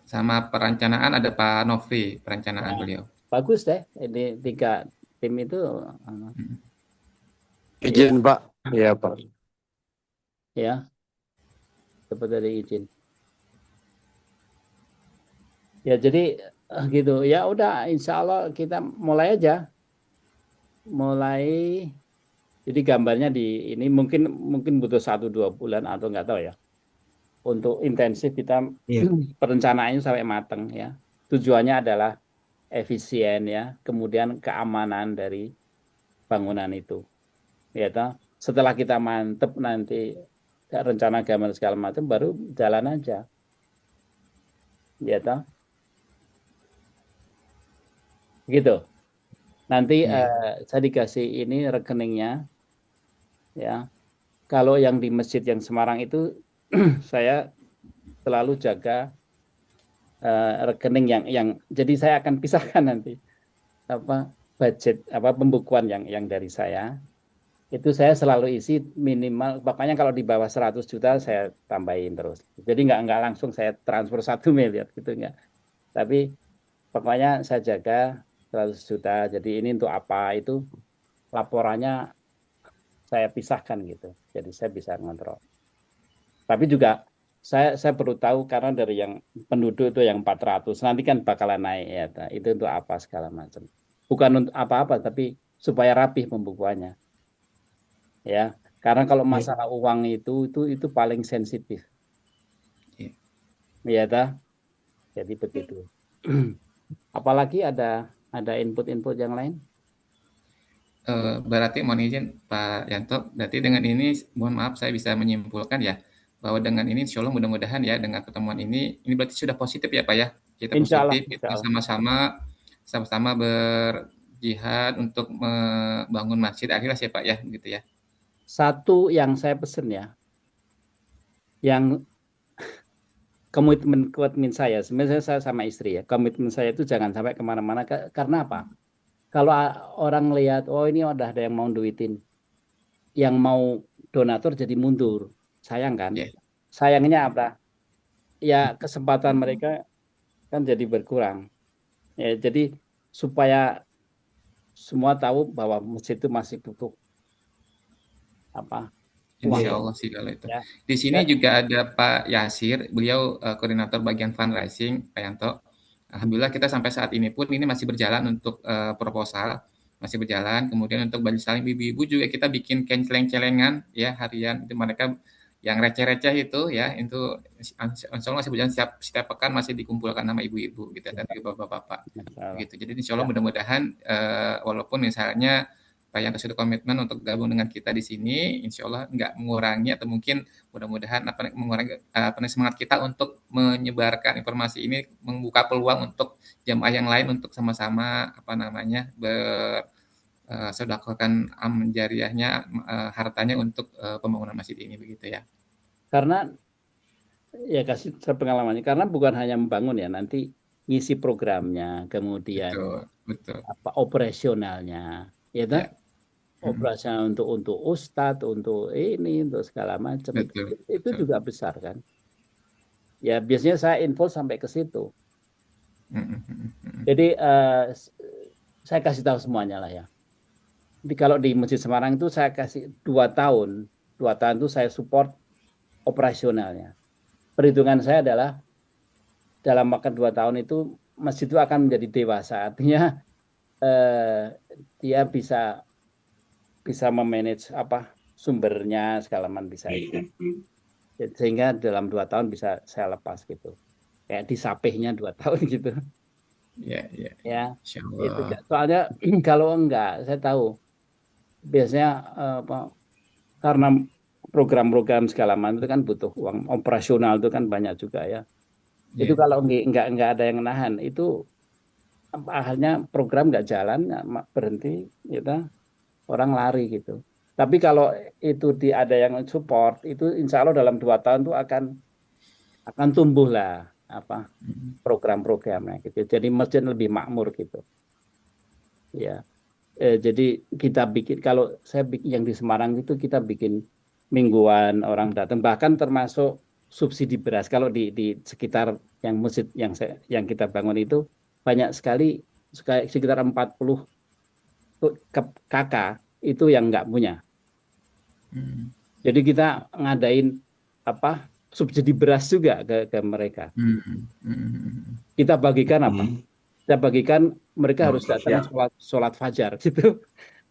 Sama perencanaan ada Pak Nofri, perencanaan beliau.
Bagus deh, ini 3 tim itu.
Izin Pak, iya Pak.
Ya, seperti dari izin. Ya jadi gitu. Ya udah, insya Allah kita mulai aja. Jadi gambarnya ini mungkin butuh 1-2 bulan atau nggak tahu ya. Untuk intensif kita perencanaannya sampai matang ya. Tujuannya adalah efisien ya, kemudian keamanan dari bangunan itu. Ya toh. Setelah kita mantep nanti rencana gambar segala macam, baru jalan aja. Ya toh. Gitu. Nanti saya dikasih ini rekeningnya ya. Kalau yang di masjid yang Semarang itu saya selalu jaga rekening yang jadi saya akan pisahkan nanti budget pembukuan yang dari saya. Itu saya selalu isi minimal, pokoknya kalau di bawah 100 juta saya tambahin terus. Jadi nggak langsung saya transfer 1 miliar gitu nggak. Tapi pokoknya saya jaga 100 juta. Jadi ini untuk apa, itu laporannya saya pisahkan gitu. Jadi saya bisa ngontrol. Tapi juga saya perlu tahu, karena dari yang penduduk itu yang 400 nanti kan bakalan naik ya. Itu untuk apa segala macam. Bukan untuk apa-apa, tapi supaya rapih pembukuannya. Ya, karena kalau masalah uang itu paling sensitif. Ya, jadi begitu. Apalagi ada input-input yang lain?
Berarti mohon izin Pak Yanto, berarti dengan ini mohon maaf saya bisa menyimpulkan ya, bahwa dengan ini insya Allah mudah-mudahan ya dengan pertemuan ini berarti sudah positif ya Pak ya. Kita positif, kita sama-sama berjihad untuk membangun masjid akhirnya sih Pak ya, gitu ya.
Satu yang saya pesen ya, yang komitmen saya, sebenarnya saya sama istri ya, komitmen saya itu jangan sampai kemana-mana. Karena apa? Kalau orang lihat, oh ini udah ada yang mau duitin, yang mau donatur jadi mundur, sayang kan? Sayangnya apa? Ya kesempatan mereka kan jadi berkurang. Ya, jadi supaya semua tahu bahwa masjid itu masih butuh
Insya
uangnya
Allah sih kalau itu.
ya.
Di sini
Ya.
juga ada Pak Yasir, beliau koordinator bagian fundraising, Pak Yanto. Alhamdulillah kita sampai saat ini pun ini masih berjalan untuk proposal, masih berjalan. Kemudian untuk bagi saling ibu-ibu juga kita bikin celeng-celengan ya harian. Itu mereka yang receh-receh itu ya, itu insya Allah masih berjalan setiap pekan masih dikumpulkan nama ibu-ibu gitu dan juga bapak-bapak. Begitu. Jadi insya Allah mudah-mudahan walaupun misalnya Pak Yanto sudah komitmen untuk gabung dengan kita di sini, insya Allah nggak mengurangi atau mungkin mudah-mudahan mengurangi semangat kita untuk menyebarkan informasi ini, membuka peluang untuk jamaah yang lain untuk sama-sama sedekahkan jariahnya hartanya untuk pembangunan masjid ini begitu ya.
Karena ya kasih pengalamannya, karena bukan hanya membangun ya, nanti ngisi programnya, kemudian
betul.
Operasionalnya, ya kan? Operasional untuk ustadz, untuk ini, untuk segala macam itu juga besar kan? Ya biasanya saya info sampai ke situ. Jadi saya kasih tahu semuanya lah ya. Jadi kalau di Masjid Semarang itu saya kasih 2 tahun itu saya support operasionalnya. Perhitungan saya adalah dalam waktu 2 tahun itu masjid itu akan menjadi dewasa, artinya dia bisa memanage sumbernya segala macam bisa itu. Sehingga dalam 2 tahun bisa saya lepas gitu. Kayak disapihnya 2 tahun gitu.
Ya.
Itu soalnya kalau enggak saya tahu biasanya karena program-program segala macam itu kan butuh uang operasional itu kan banyak juga ya. Itu kalau enggak ada yang nahan itu akhirnya program enggak jalan, berhenti gitu, orang lari gitu. Tapi kalau itu ada yang support itu insya Allah dalam 2 tahun itu akan tumbuh lah program-programnya gitu. Jadi masjid lebih makmur gitu. Ya. Jadi kita bikin, kalau saya bikin yang di Semarang itu kita bikin mingguan orang datang, bahkan termasuk subsidi beras. Kalau di sekitar yang masjid yang kita bangun itu banyak sekali, sekitar 40 kakak itu yang nggak punya. Jadi kita ngadain subsidi beras juga ke mereka. Kita bagikan apa? Kita bagikan mereka harus datang sholat fajar gitu,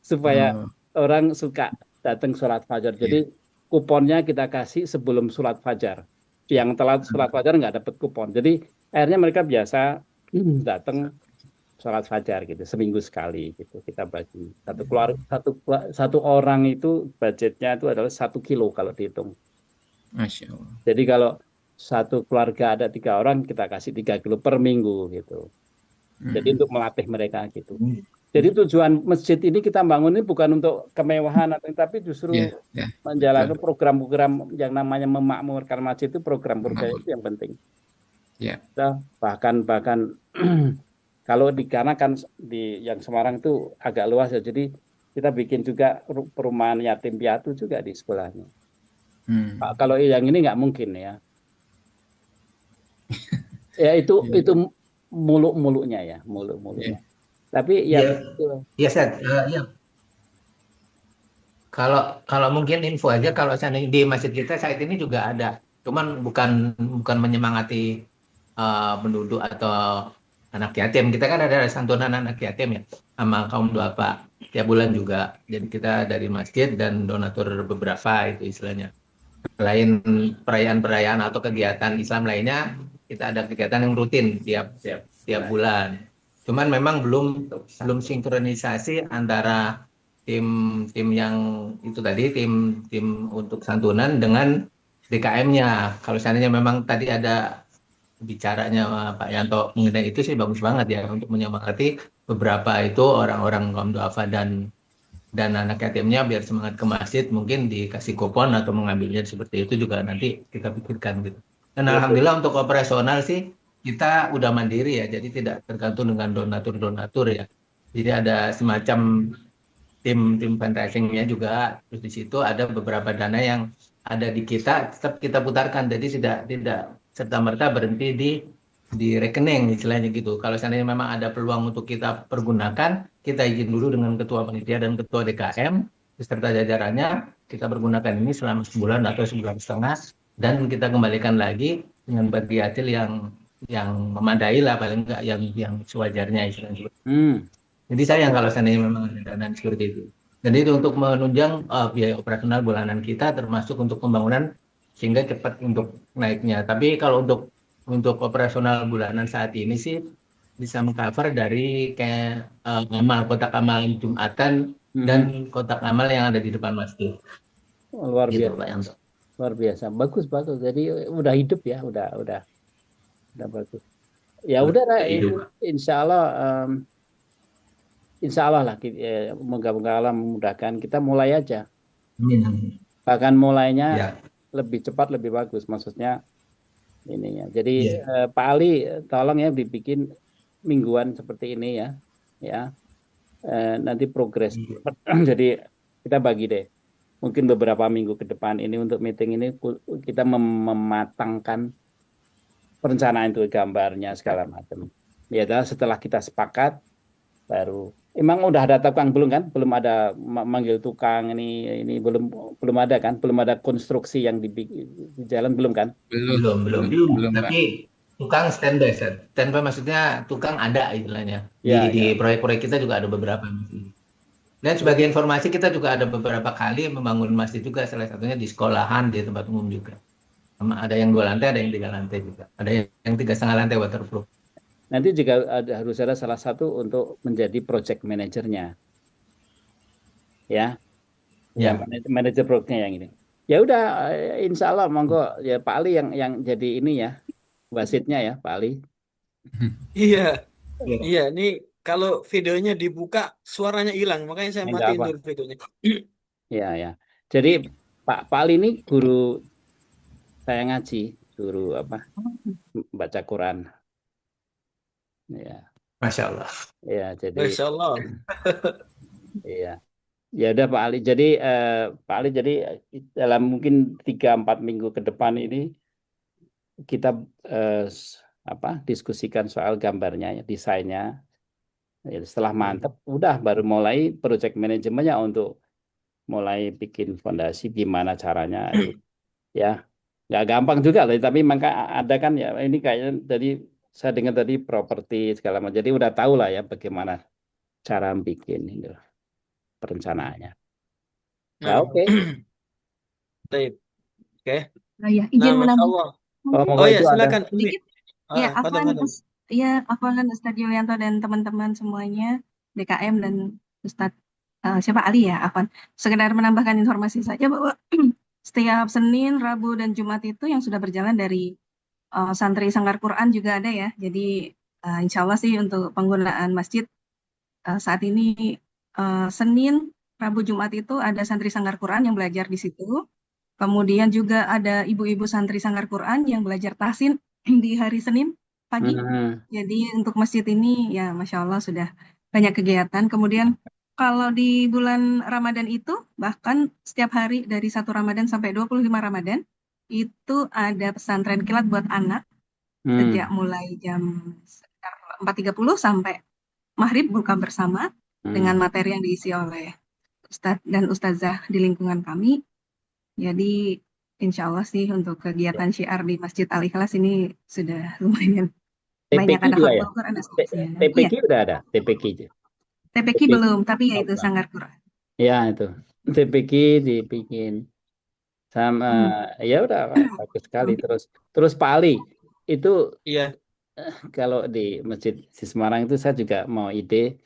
supaya orang suka datang sholat fajar. Jadi kuponnya kita kasih sebelum sholat fajar. Yang telat sholat fajar nggak dapat kupon. Jadi akhirnya mereka biasa datang sholat fajar gitu, seminggu sekali gitu. Kita bagi satu orang itu budgetnya itu adalah 1 kilo kalau dihitung.
Masya Allah.
Jadi kalau satu keluarga ada 3 orang, kita kasih 3 kilo per minggu gitu. Jadi untuk melatih mereka gitu. Jadi tujuan masjid ini kita bangun ini bukan untuk kemewahan, tapi justru menjalankan program-program yang namanya memakmurkan masjid itu, program-program itu yang penting. Bahkan kalau karena kan di yang Semarang itu agak luas ya, jadi kita bikin juga perumahan yatim piatu juga di sekolahnya. Kalau yang ini nggak mungkin ya. Ya itu muluk-muluknya ya, muluk-muluknya. Tapi ya
Seth. Kalau mungkin info aja, kalau di masjid kita saat ini juga ada, cuman bukan menyemangati penduduk atau anak yatim. Kita kan ada santunan anak yatim ya sama kaum duafa tiap bulan juga. Jadi kita dari masjid dan donatur beberapa itu istilahnya. Selain perayaan-perayaan atau kegiatan Islam lainnya, kita ada kegiatan yang rutin tiap bulan. Cuman memang belum sinkronisasi antara tim yang itu tadi, tim untuk santunan dengan DKM-nya. Kalau seandainya memang tadi ada bicaranya Pak Yanto mengenai itu sih bagus banget ya, untuk menyemangati beberapa itu orang-orang kaum duafa dan anak yatimnya biar semangat ke masjid, mungkin dikasih kupon atau mengambilnya seperti itu juga nanti kita pikirkan gitu. Dan alhamdulillah untuk operasional sih kita udah mandiri ya, jadi tidak tergantung dengan donatur ya. Jadi ada semacam tim fundraising-nya juga, terus di situ ada beberapa dana yang ada di kita tetap kita putarkan, jadi tidak serta-merta berhenti di rekening istilahnya gitu. Kalau seandainya memang ada peluang untuk kita pergunakan, kita izin dulu dengan ketua panitia dan ketua DKM beserta jajarannya, kita pergunakan ini selama sebulan atau sebulan setengah, dan kita kembalikan lagi dengan bagi hasil yang memadai lah, paling enggak yang sewajarnya istilahnya. Jadi sayang kalau seandainya memang ada dana seperti itu. Dan itu untuk menunjang biaya operasional bulanan kita, termasuk untuk pembangunan sehingga cepat untuk naiknya. Tapi kalau untuk operasional bulanan saat ini sih bisa mengcover dari kayak kotak amal Jumatan dan kotak amal yang ada di depan masjid.
Luar
Gitu,
biasa.
Pak Yanto.
Luar biasa. Bagus, bagus. Jadi udah hidup ya, udah bagus. Ya udah lah, insya Allah, insya Allah lah, moga-moga Allah memudahkan. Kita mulai aja. Bahkan mulainya lebih cepat, lebih bagus. Maksudnya ininya. Jadi Pak Ali, tolong ya dibikin mingguan seperti ini ya, ya. Nanti progres. Jadi kita bagi deh. Mungkin beberapa minggu ke depan ini untuk meeting ini kita mematangkan perencanaan itu, gambarnya segala macam. Ya, setelah kita sepakat baru. Emang udah ada tukang belum kan? Belum ada manggil tukang ini belum ada kan? Belum ada konstruksi yang di jalan belum kan?
Belum. Tapi tukang standby, standby maksudnya tukang ada istilahnya. Di proyek-proyek kita juga ada beberapa. Dan sebagai informasi kita juga ada beberapa kali membangun masjid juga, salah satunya di sekolahan, di tempat umum juga. Ada yang 2 lantai, ada yang 3 lantai juga. Ada yang 3,5 lantai waterproof.
Nanti juga harus ada salah satu untuk menjadi project manajernya. Ya. Manajer proyeknya yang ini. Ya udah, insya Allah monggo ya Pak Ali yang jadi ini ya, wasitnya ya Pak Ali.
Iya, iya. Ini kalau videonya dibuka suaranya hilang, makanya saya matiin dulu videonya.
Ya. Jadi Pak Ali ini guru saya ngaji, guru apa? Baca Quran. Ya.
Masya Allah.
Ya, jadi.
Masya Allah.
Iya. Ya udah Pak Ali. Jadi Pak Ali, jadi dalam mungkin 3-4 minggu ke depan ini kita diskusikan soal gambarnya, ya, desainnya. Ya, setelah mantap, udah baru mulai project manajemennya untuk mulai bikin fondasi gimana caranya itu. Ya, nggak gampang juga loh. Tapi maka ada kan ya ini kayaknya dari saya dengar tadi properti segala macam. Jadi udah tahu lah ya bagaimana cara bikin ini perencanaannya. Ya, oke.
Oke.
Nah, ya, izin menambah.
Oh ya, silakan.
Sedikit. Ya, Afwan Ustadz Yulianto dan teman-teman semuanya, DKM dan Ustadz siapa Ali ya, Afwan. Sekedar menambahkan informasi saja bahwa setiap Senin, Rabu, dan Jumat itu yang sudah berjalan dari santri Sanggar Quran juga ada ya. Jadi insya Allah sih untuk penggunaan masjid saat ini Senin, Rabu, Jumat itu ada santri Sanggar Quran yang belajar di situ. Kemudian juga ada ibu-ibu santri Sanggar Quran yang belajar tahsin di hari Senin pagi. Jadi untuk masjid ini ya Masya Allah sudah banyak kegiatan. Kemudian kalau di bulan Ramadan itu bahkan setiap hari dari 1 Ramadan sampai 25 Ramadan itu ada pesantren kilat buat anak sejak mulai jam sekitar 4.30 sampai maghrib buka bersama dengan materi yang diisi oleh Ustadz dan Ustazah di lingkungan kami. Jadi insya Allah sih untuk kegiatan syiar di Masjid Al-Ikhlas ini sudah lumayan banyak, ada
juga ya?
Quran.
TPQ udah ada, TPQ.
TPQ belum, tapi ya itu Sanggar Quran.
Ya itu, TPQ dibikin sama, ya udah bagus sekali. Terus Pak Ali itu, kalau di Masjid di Semarang itu saya juga mau ide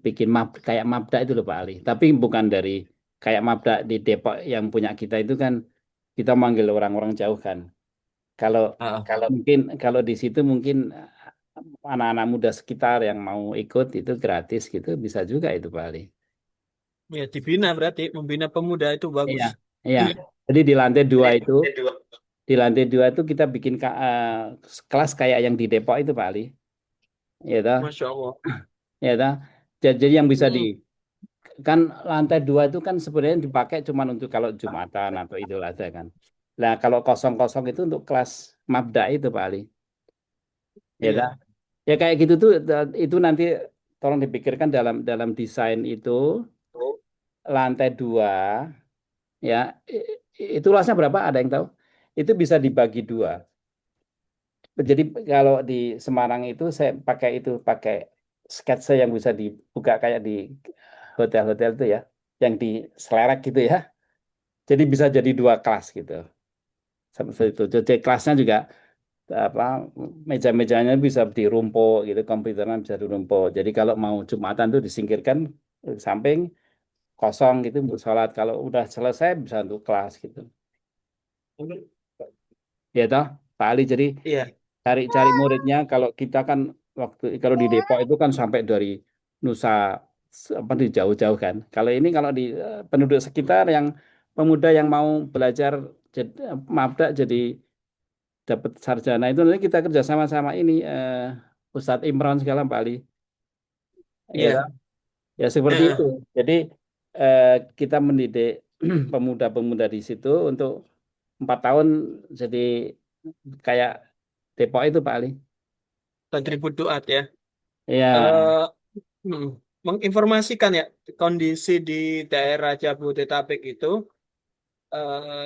bikin kayak Mabda itu loh Pak Ali. Tapi bukan dari kayak Mabda di Depok yang punya kita itu kan kita manggil orang-orang jauh kan. Kalau mungkin kalau di situ mungkin anak-anak muda sekitar yang mau ikut itu gratis gitu bisa juga itu Pak Ali.
Ya dibina, berarti membina pemuda itu bagus.
Iya. Jadi di lantai 2 itu kita bikin kelas kayak yang di Depok itu Pak Ali. Ya toh?
Masya Allah.
Ya toh? Jadi yang bisa kan lantai 2 itu kan sebenarnya dipakai cuma untuk kalau Jumatan atau Idul Adha kan. Nah, kalau kosong-kosong itu untuk kelas Mabda itu Pak Ali. Ya toh? Ya kayak gitu tuh, itu nanti tolong dipikirkan dalam desain itu lantai 2 ya. Itu luasnya berapa? Ada yang tahu? Itu bisa dibagi dua. Jadi kalau di Semarang itu saya pakai sketsa yang bisa dibuka kayak di hotel-hotel itu ya, yang di selerek gitu ya. Jadi bisa jadi dua kelas gitu. Seperti itu. Jadi kelasnya juga apa meja-mejanya bisa dirumpuk gitu, komputernya bisa dirumpuk. Jadi kalau mau Jumatan tuh disingkirkan di samping kosong gitu untuk sholat. Kalau udah selesai bisa untuk kelas gitu. Ya toh, Pak Ali. Jadi
Iya,
cari muridnya. Kalau kita kan kalau di Depok itu kan sampai dari Nusa apa di jauh-jauh kan. Kalau ini kalau di penduduk sekitar yang pemuda yang mau belajar jadi mabda jadi dapat sarjana itu nanti kita kerja sama-sama ini Ustadz Imron segala Pak Ali. Ya,
iya.
toh? Ya seperti itu.
Heeh.
Jadi eh, kita mendidik pemuda-pemuda di situ untuk 4 tahun jadi kayak Depok itu Pak Ali.
Kontribut duat ya.
Ya.
Eh, hmm, menginformasikan ya kondisi di daerah Jabodetabek itu,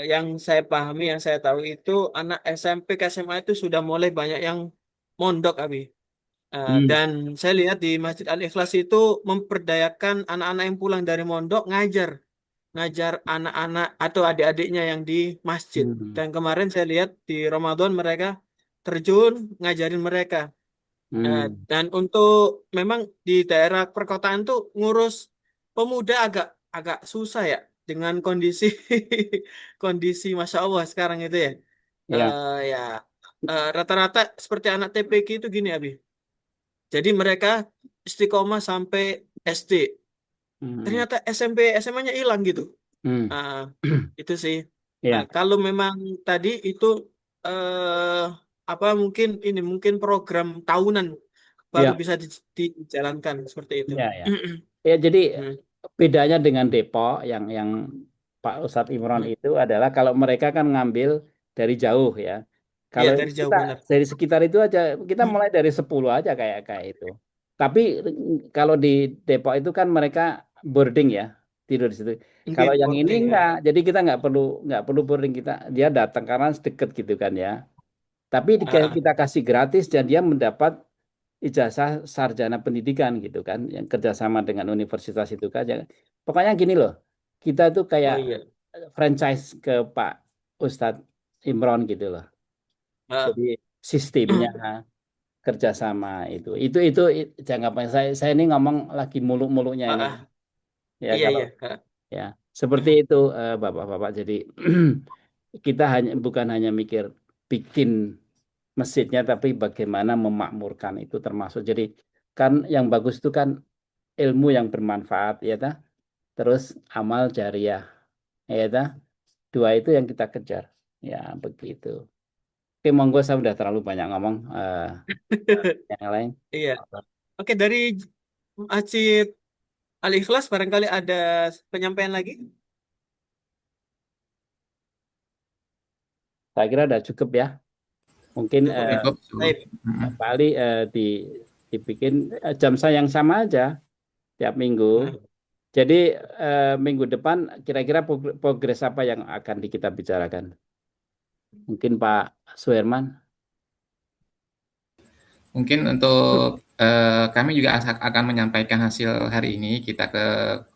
yang saya pahami, yang saya tahu itu anak SMP ke SMA itu sudah mulai banyak yang mondok, Abi.
Hmm.
Dan saya lihat di Masjid Al-Ikhlas itu memperdayakan anak-anak yang pulang dari mondok ngajar anak-anak atau adik-adiknya yang di masjid.
Hmm.
Dan kemarin saya lihat di Ramadan mereka terjun ngajarin mereka.
Hmm.
Dan untuk memang di daerah perkotaan tuh ngurus pemuda agak agak susah ya dengan kondisi kondisi Masya Allah sekarang itu ya.
Ya.
Ya rata-rata seperti anak TPQ itu gini Abi. Jadi mereka istiqomah sampai SD.
Hmm.
Ternyata SMP SMA-nya hilang gitu.
Hmm.
Ah, itu sih.
Ya.
Kalau memang tadi itu eh apa mungkin program tahunan baru
Ya.
bisa dijalankan seperti itu.
Ya. Ya. Ya. Jadi
Hmm,
bedanya dengan Depok yang Pak Ustadz Imron
hmm.
itu adalah kalau mereka kan ngambil dari jauh ya.
Iya
Kalau
dari jauh
kita
benar.
dari sekitar itu aja kita mulai dari 10 aja kayak itu. Tapi kalau di Depok itu kan mereka boarding ya, tidur di situ.
Oke,
Kalau yang ini
boarding ya.
enggak, jadi kita nggak perlu boarding, dia datang karena deket gitu kan ya. Tapi
Ah,
kita kasih gratis dan dia mendapat ijazah sarjana pendidikan gitu kan, yang kerjasama dengan universitas itu kan. Pokoknya gini loh, kita tuh kayak
oh iya.
franchise ke Pak Ustadz Imron gitu loh.
Ah,
Jadi sistemnya kerjasama jangka panjang. Saya ini ngomong lagi muluk-muluknya
ah,
ini.
ah.
Ya
Iya
kalau
iya. Ah.
ya seperti itu Bapak-bapak. Jadi kita bukan hanya mikir bikin masjidnya, tapi bagaimana memakmurkan itu termasuk. Jadi kan yang bagus itu kan ilmu yang bermanfaat, ya ta? Terus amal jariah, ya ta? Dua itu yang kita kejar. Ya begitu. Oke, monggo saya udah terlalu banyak ngomong. Yang lain.
Iya. Oke, dari Masjid Al-Ikhlas barangkali ada penyampaian lagi?
Saya kira udah cukup ya. Mungkin
Cukup ya.
Cukup.
Baik.
Pak Ali dibikin jam saya yang sama aja tiap minggu.
Hmm.
Jadi minggu depan kira-kira progres apa yang akan kita bicarakan? Mungkin Pak Suherman.
Mungkin untuk kami juga akan menyampaikan hasil hari ini kita ke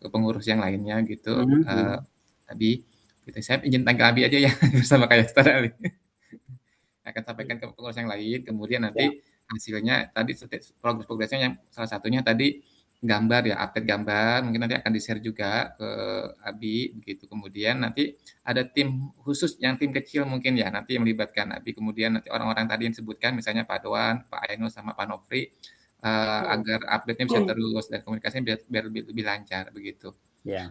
pengurus yang lainnya gitu. Abi, gitu. Saya izin tanggal Abi aja ya bersama kayak Ustaz Ali. Akan sampaikan ke pengurus yang lain. Kemudian
Ya.
nanti hasilnya tadi progresnya yang salah satunya tadi gambar ya, update gambar. Mungkin nanti akan di-share juga ke Abi begitu. Kemudian nanti ada tim khusus yang tim kecil mungkin ya nanti yang melibatkan Abi. Kemudian nanti orang-orang tadi yang disebutkan misalnya Pak Doan, Pak Ainul sama Pak Nofri agar update-nya bisa terus dan komunikasinya biar lebih lancar begitu.
Ya.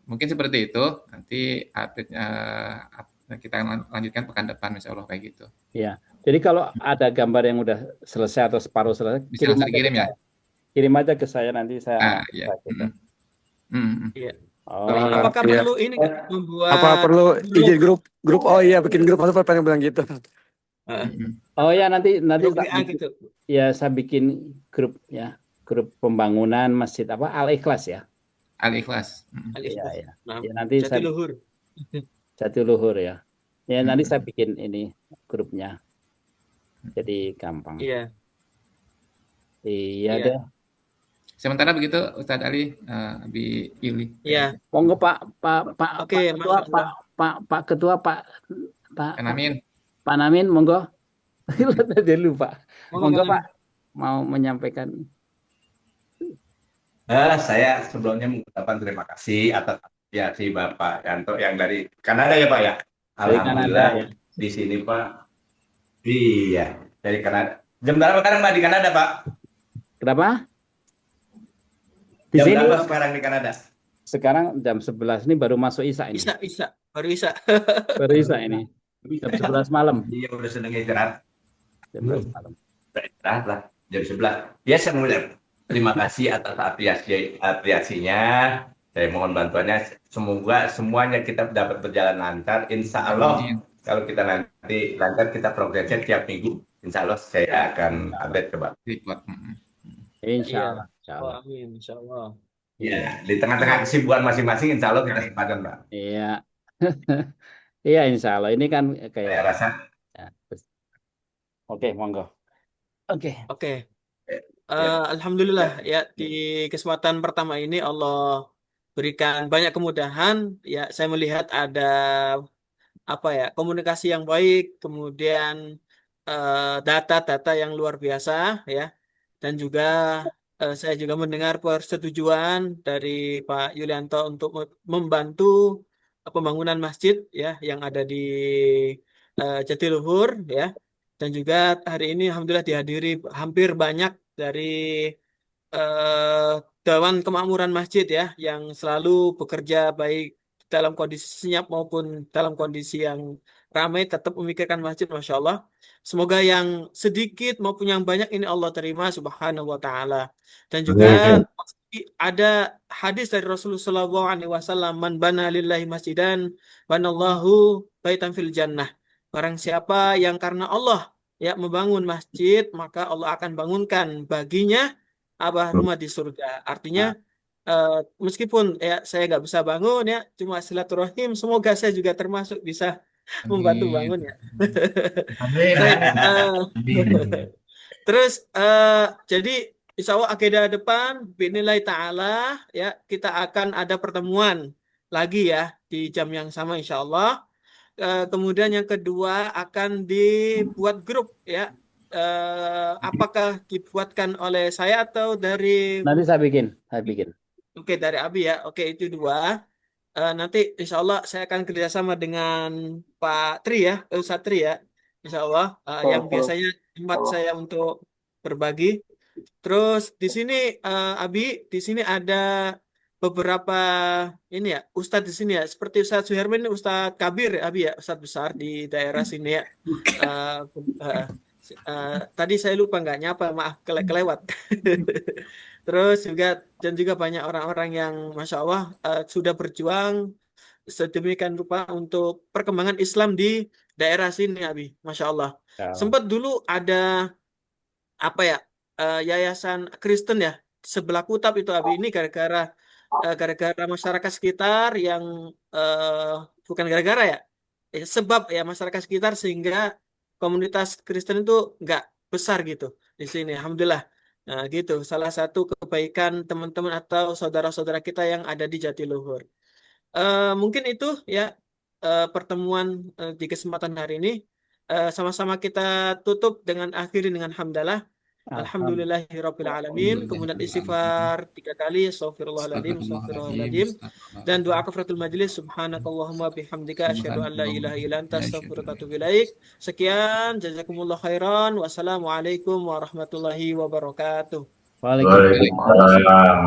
Mungkin seperti itu. Nanti update kita akan lanjutkan pekan depan insya Allah kayak gitu.
Ya. Jadi kalau ada gambar yang udah selesai atau separuh selesai,
Bisa langsung dikirim ya.
Kirim aja ke saya nanti saya
Ya.
gitu.
Iya.
Oh,
Apakah
iya.
perlu ini nggak membuat
Apa perlu izin grup? Oh iya, bikin grup apa pengen bilang gitu.
Oh ya nanti
grup
tak
WA
bikin,
gitu?
ya saya bikin grup ya, grup pembangunan masjid apa Al-Ikhlas ya.
Al-Ikhlas.
Iya,
Al-Ikhlas.
ya.
Nah,
Ya nanti saya
Jatiluhur.
Jatiluhur ya. Ya nanti saya bikin ini grupnya, jadi gampang.
Iya,
Iya
iya,
deh.
Sementara begitu Ustadz Ali, Ili.
iya.
Monggo Pak
Oke,
Ketua,
Masya Allah.
Pak Ketua, Pak
Amin.
Pak Namin, monggo. Dia lupa.
Monggo,
Monggo
Pak
Pak,
Namin.
mau menyampaikan.
Saya sebelumnya mengucapkan terima kasih atas apresiasi Bapak Yanto yang dari Kanada ya Pak ya.
Dari Kanada
Alhamdulillah
ya.
di sini Pak. Iya, dari Kanada. Jam berapa sekarang Pak di Kanada Pak?
Kenapa? Di
Jam
sini
berapa sekarang di Kanada?
sekarang jam 11 ini baru masuk Isya ini.
Baru Isya.
Baru Isya ini. Jam 11 malam.
Iya, udah seneng istirahat.
Jam 11 malam.
Istirahat lah, jam 11. Ya, saya mengucapkan terima kasih atas apresiasinya. Saya mohon bantuannya. Semoga semuanya kita dapat berjalan lancar. Insya Allah, kalau kita nanti lancar, kita progresnya tiap minggu. Insya Allah saya akan update ke Bapak.
Insya Allah. Insya Allah.
Amin, Insya Allah.
Ya, di tengah-tengah kesibukan masing-masing, Insya Allah kita sepadan, Pak.
Iya. Iya, Insya Allah. Ini kan kayak.
Saya rasa.
Ya. Oke, monggo. Oke.
Alhamdulillah ya di kesempatan pertama ini Allah berikan banyak kemudahan. Ya, saya melihat ada komunikasi yang baik, kemudian data-data yang luar biasa ya, dan juga saya juga mendengar persetujuan dari Pak Yulianto untuk membantu pembangunan masjid ya yang ada di Jatiluhur ya, dan juga hari ini alhamdulillah dihadiri hampir banyak dari Dewan Kemakmuran Masjid ya yang selalu bekerja baik dalam kondisi senyap maupun dalam kondisi yang ramai tetap memikirkan masjid. Masya Allah. Semoga yang sedikit maupun yang banyak ini Allah terima subhanahu wa ta'ala. Dan juga ada hadis dari Rasulullah SAW, man bana lillahi masjidan banallahu baitan fil jannah. Barang siapa yang karena Allah ya membangun masjid, maka Allah akan bangunkan baginya rumah di surga. Artinya meskipun ya saya nggak bisa bangun ya, cuma silaturahim. Semoga saya juga termasuk bisa membantu bangun ya. Terus jadi insya Allah agenda depan, binilai ta'ala ya kita akan ada pertemuan lagi ya di jam yang sama insya Allah. Kemudian yang kedua akan dibuat grup ya. Apakah dibuatkan oleh saya atau dari
Nanti saya bikin.
Oke, dari Abi ya. Oke, itu dua. Nanti insya Allah saya akan kerjasama dengan Pak Tri ya, Ustadz Tri ya. Insya Allah yang biasanya tempat saya untuk berbagi. Terus di sini Abi, di sini ada beberapa ini ya, Ustadz di sini ya. Seperti Ustadz Suherman ini Ustadz Kabir ya, Abi ya, Ustadz besar di daerah sini ya. Tadi saya lupa nggak nyapa, maaf kelewat. Terus juga dan juga banyak orang-orang yang Masya Allah sudah berjuang sedemikian rupa untuk perkembangan Islam di daerah sini, Abi. Masya Allah. Sempat dulu ada yayasan Kristen ya sebelah Kutap itu, Abi. Ini gara-gara masyarakat sekitar yang bukan gara-gara ya, sebab ya masyarakat sekitar sehingga komunitas Kristen itu nggak besar gitu di sini. Alhamdulillah. Nah, gitu. Salah satu kebaikan teman-teman atau saudara-saudara kita yang ada di Jatiluhur. Mungkin itu ya pertemuan di kesempatan hari ini. Sama-sama kita tutup dengan akhiri dengan hamdalah. Alhamdulillahirabbil alamin. Kemudian istighfar 3 kali, astagfirullahaladzim, dan doa kafaratul majlis, subhanakallahumma bihamdika asyhadu an la ilaha illa anta astaghfiruka wa atubu ilaik. Sekian, jazakumullah khairan. Wassalamualaikum warahmatullahi wabarakatuh.
Waalaikumsalam.